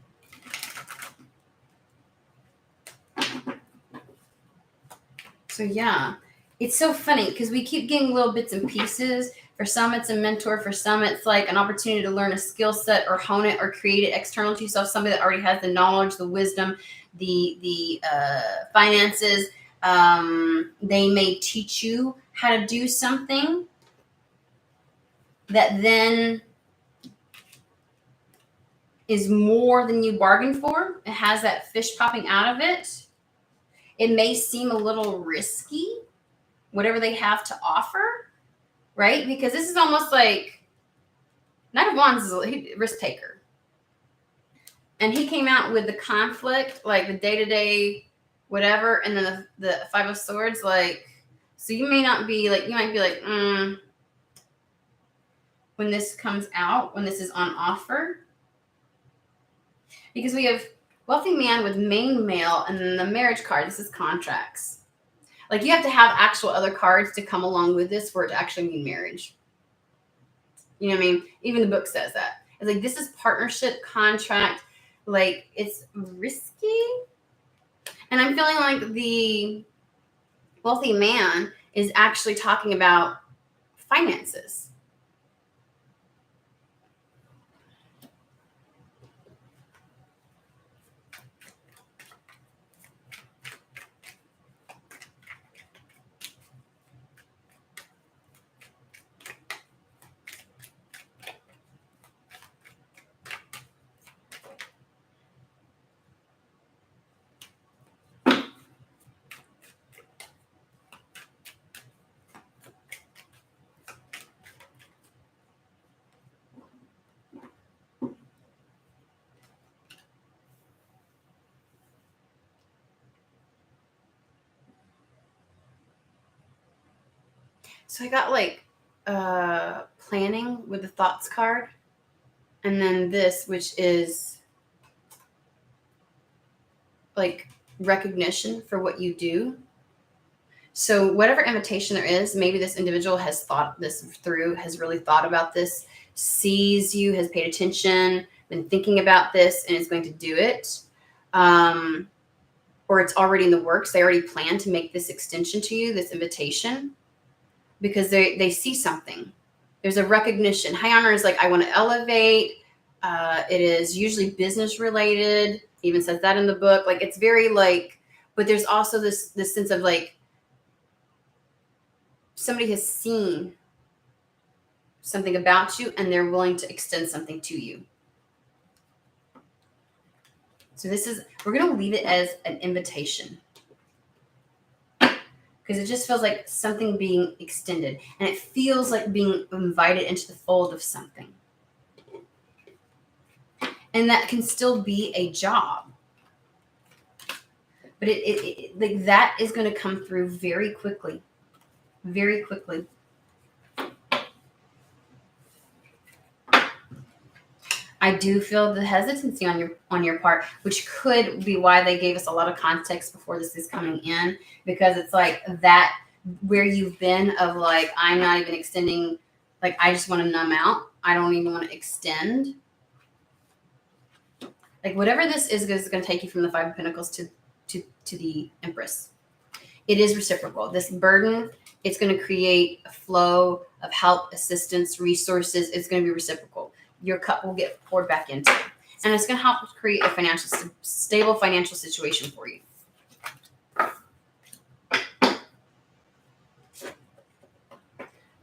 So yeah, it's so funny because we keep getting little bits and pieces. For some, it's a mentor. For some, it's like an opportunity to learn a skill set or hone it or create it external to yourself. Somebody that already has the knowledge, the wisdom, the finances. They may teach you how to do something that then is more than you bargained for. It has that fish popping out of it. It may seem a little risky, whatever they have to offer, right? Because this is almost like Knight of Wands is a risk taker. And he came out with the conflict, like the day-to-day whatever, and then the Five of Swords, so you may not be you might be when this comes out, when this is on offer. Because we have wealthy man with main male, and then the marriage card, this is contracts. You have to have actual other cards to come along with this for it to actually mean marriage. You know what I mean? Even the book says that. It's this is partnership, contract, it's risky. And I'm feeling like the wealthy man is actually talking about finances. So I got planning with the thoughts card, and then this, which is recognition for what you do. So whatever invitation there is, maybe this individual has thought this through, has really thought about this, sees you, has paid attention, been thinking about this, and is going to do it. Or it's already in the works. They already plan to make this extension to you, this invitation, because they see something. There's a recognition. High honor is I want to elevate. It is usually business related. Even says that in the book. It's very but there's also this sense of somebody has seen something about you and they're willing to extend something to you. So we're going to leave it as an invitation. because it just feels like something being extended, and it feels like being invited into the fold of something. And that can still be a job. But it like that is going to come through very quickly. Very quickly. I do feel the hesitancy on your part, which could be why they gave us a lot of context before this is coming in, because it's like that where you've been of like, I'm not even extending, like I just want to numb out. I don't even want to extend. Like whatever this is going to take you from the Five of Pentacles to the Empress. It is reciprocal. This burden, it's going to create a flow of help, assistance, resources. It's going to be reciprocal. Your cup will get poured back into it. And it's going to help create a stable financial situation for you.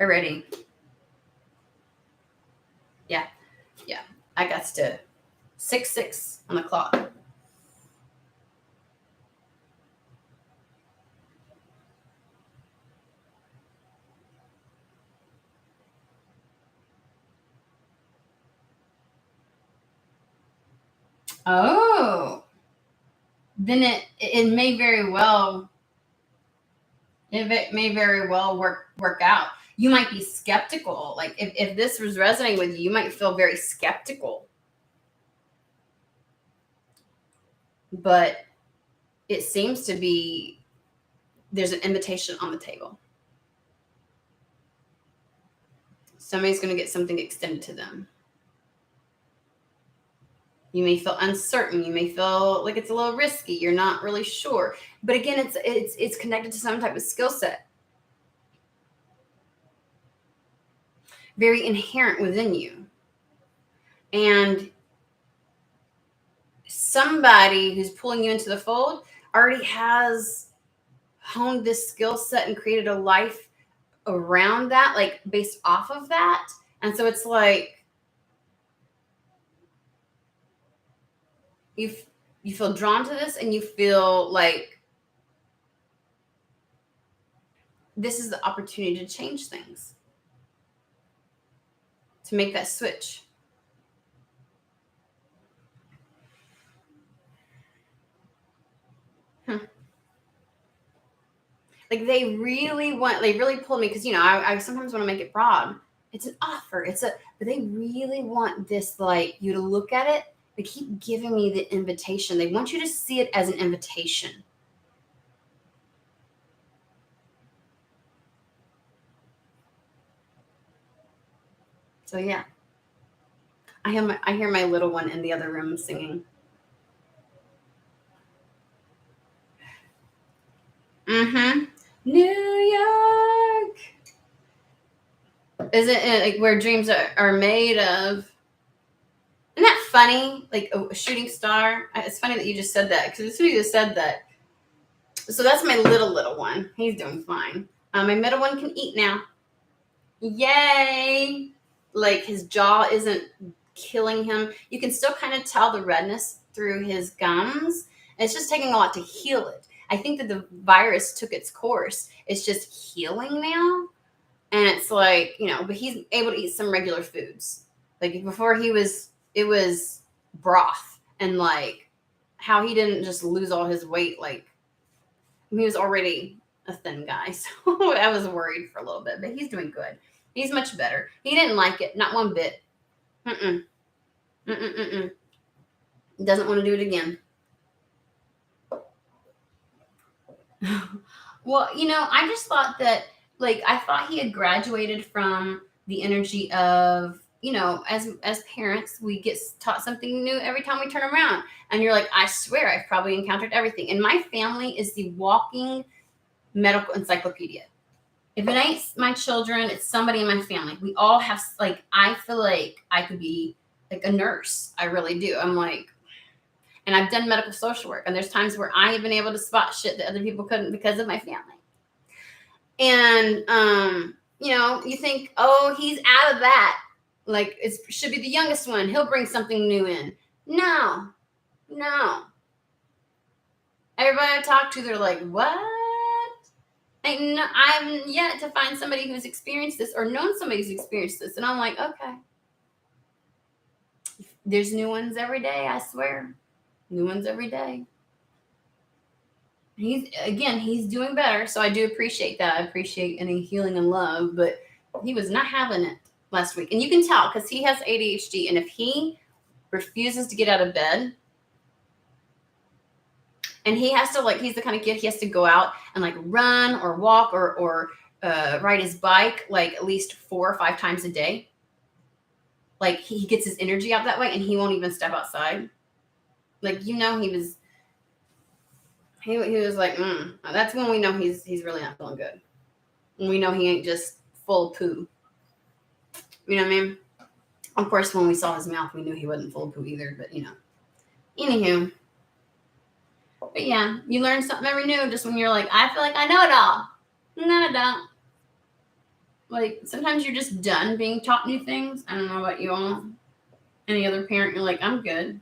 Already. Yeah. I got to 6:06 on the clock. Oh, then it may very well work out. You might be skeptical. Like if this was resonating with you, you might feel very skeptical. But it seems to be there's an invitation on the table. Somebody's going to get something extended to them. You may feel uncertain. You may feel like it's a little risky. You're not really sure. But again, it's connected to some type of skill set. Very inherent within you. And somebody who's pulling you into the fold already has honed this skill set and created a life around that, like based off of that. And so it's like, you feel drawn to this, and you feel like this is the opportunity to change things, to make that switch. Like they really pulled me, because I sometimes want to make it broad. It's an offer. But they really want this, like, you to look at it. They keep giving me the invitation. They want you to see it as an invitation. So yeah, I hear my little one in the other room singing. New York. Is it like where dreams are made of? Isn't that funny? Like a shooting star. It's funny that you just said that, because as soon as you said that. So that's my little one. He's doing fine. My middle one can eat now. Yay! Like his jaw isn't killing him. You can still kind of tell the redness through his gums. It's just taking a lot to heal it. I think that the virus took its course. It's just healing now. And it's like, but he's able to eat some regular foods. Like before it was broth, and like how he didn't just lose all his weight. Like he was already a thin guy. So I was worried for a little bit, but he's doing good. He's much better. He didn't like it. Not one bit. Doesn't want to do it again. Well, I just thought that, like, I thought he had graduated from the energy of, as parents, we get taught something new every time we turn around. And you're like, I swear I've probably encountered everything. And my family is the walking medical encyclopedia. If it ain't my children, it's somebody in my family. We all have, like, I feel like I could be like a nurse. I really do. I'm like, and I've done medical social work, and there's times where I have been able to spot shit that other people couldn't because of my family. And, you think, oh, he's out of that. Like, it should be the youngest one. He'll bring something new in. No. Everybody I talk to, they're like, what? I'm yet to find somebody who's experienced this or known somebody who's experienced this. And I'm like, okay. There's new ones every day, I swear. New ones every day. He's doing better. So I do appreciate that. I appreciate any healing and love, but he was not having it last week. And you can tell because he has ADHD. And if he refuses to get out of bed, and he has to, like, he's the kind of kid, he has to go out and like run or walk or ride his bike like at least 4 or 5 times a day. Like he gets his energy out that way, and he won't even step outside. Like, he was like, that's when we know he's really not feeling good. When we know he ain't just full of poo. You know what I mean? Of course, when we saw his mouth, we knew he wasn't full of poo either. But anywho. But yeah, you learn something every new just when you're like, I feel like I know it all. No, I don't. Like, sometimes you're just done being taught new things. I don't know about you all. Any other parent, you're like, I'm good.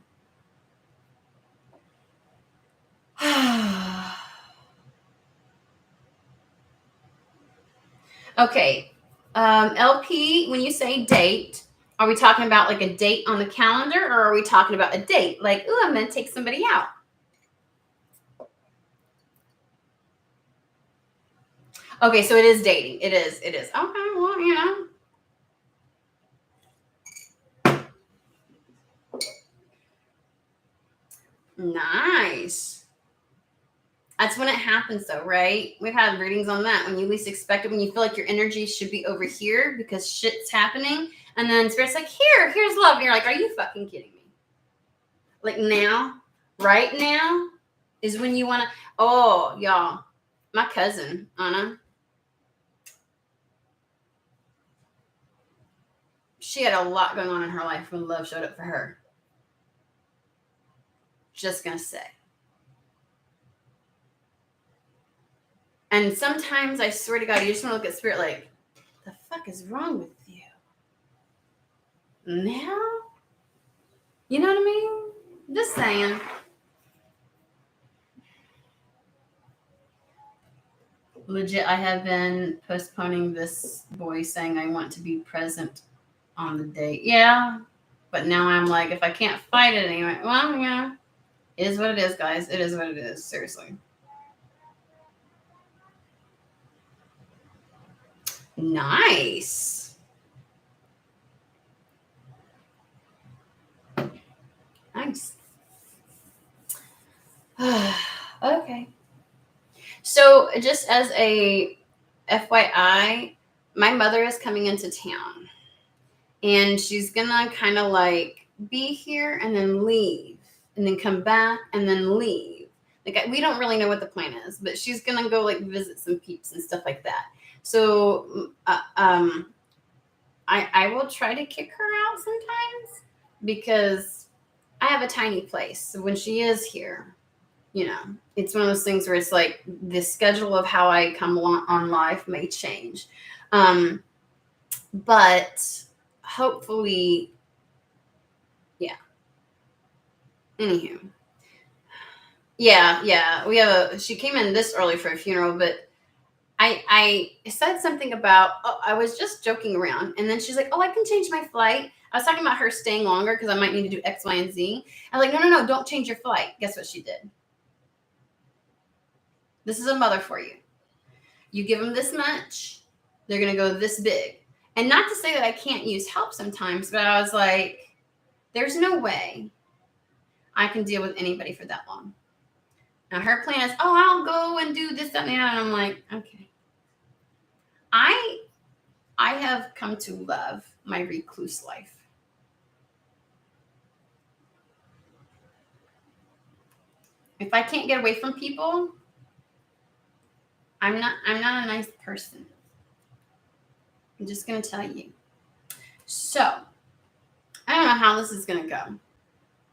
Okay. LP, when you say date, are we talking about like a date on the calendar, or are we talking about a date? Like, ooh, I'm going to take somebody out. Okay, so it is dating. It is. Okay, well, Nice. That's when it happens, though, right? We've had readings on that. When you least expect it, when you feel like your energy should be over here because shit's happening, and then Spirit's like, here's love. And you're like, are you fucking kidding me? Like now, right now, is when you want to. Oh, y'all, my cousin, Anna, she had a lot going on in her life when love showed up for her. Just going to say. And sometimes, I swear to God, you just want to look at Spirit like, the fuck is wrong with you? Now? You know what I mean? Just saying. Legit, I have been postponing this boy saying I want to be present on the date. Yeah. But now I'm like, if I can't fight it anyway, well, yeah. It is what it is, guys. It is what it is. Seriously. Nice. Nice. Okay. So just as a FYI, my mother is coming into town. And she's going to kind of like be here and then leave. And then come back and then leave. Like, we don't really know what the plan is. But she's going to go like visit some peeps and stuff like that. So I will try to kick her out sometimes. Because I have a tiny place. So when she is here, it's one of those things where it's like the schedule of how I come on live may change. But hopefully, yeah. Anywho. Yeah. She came in this early for a funeral, but I said something about, I was just joking around. And then she's like, I can change my flight. I was talking about her staying longer because I might need to do X, Y, and Z. I was like, no, don't change your flight. Guess what she did? This is a mother for you. You give them this much, they're going to go this big. And not to say that I can't use help sometimes, but I was like, there's no way I can deal with anybody for that long. Now her plan is, I'll go and do this, that, and that. And I'm like, okay. I have come to love my recluse life. If I can't get away from people, I'm not a nice person. I'm just going to tell you. So, I don't know how this is going to go,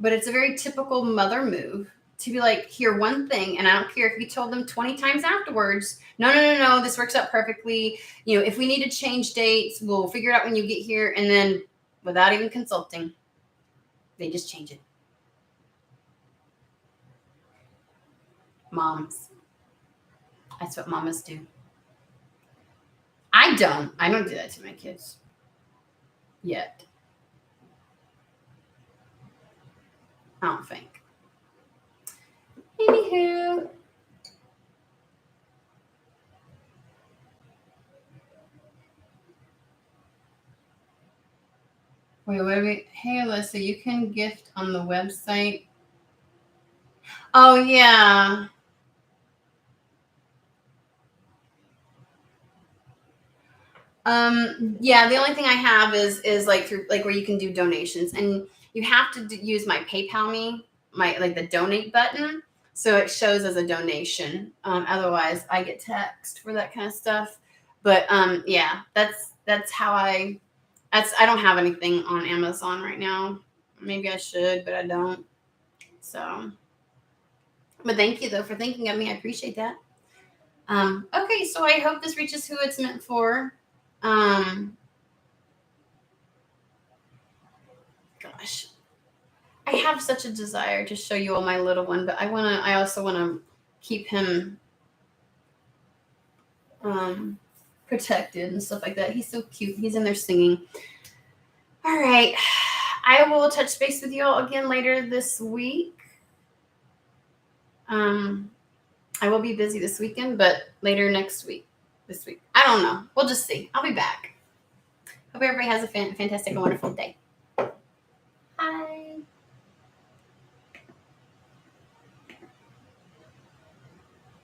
but it's a very typical mother move to be like, here, one thing, and I don't care if you told them 20 times afterwards, no, this works out perfectly. If we need to change dates, we'll figure it out when you get here. And then without even consulting, they just change it. Moms. That's what mamas do. I don't do that to my kids yet. I don't think. Anywho. Wait. Hey, Alyssa, you can gift on the website. Oh, yeah. Yeah, the only thing I have is like through like where you can do donations, and you have to use my PayPal me, like the donate button, so it shows as a donation. Otherwise, I get text for that kind of stuff. But yeah, that's how I don't have anything on Amazon right now. Maybe I should, but I don't. So, but thank you though for thinking of me. I appreciate that. Okay, so I hope this reaches who it's meant for. Gosh, I have such a desire to show you all my little one, but I also wanna keep him protected and stuff like that. He's so cute. He's in there singing. All right, I will touch base with you all again later this week. I will be busy this weekend, but later next week. This week, I don't know. We'll just see. I'll be back. Hope everybody has a fantastic and wonderful day.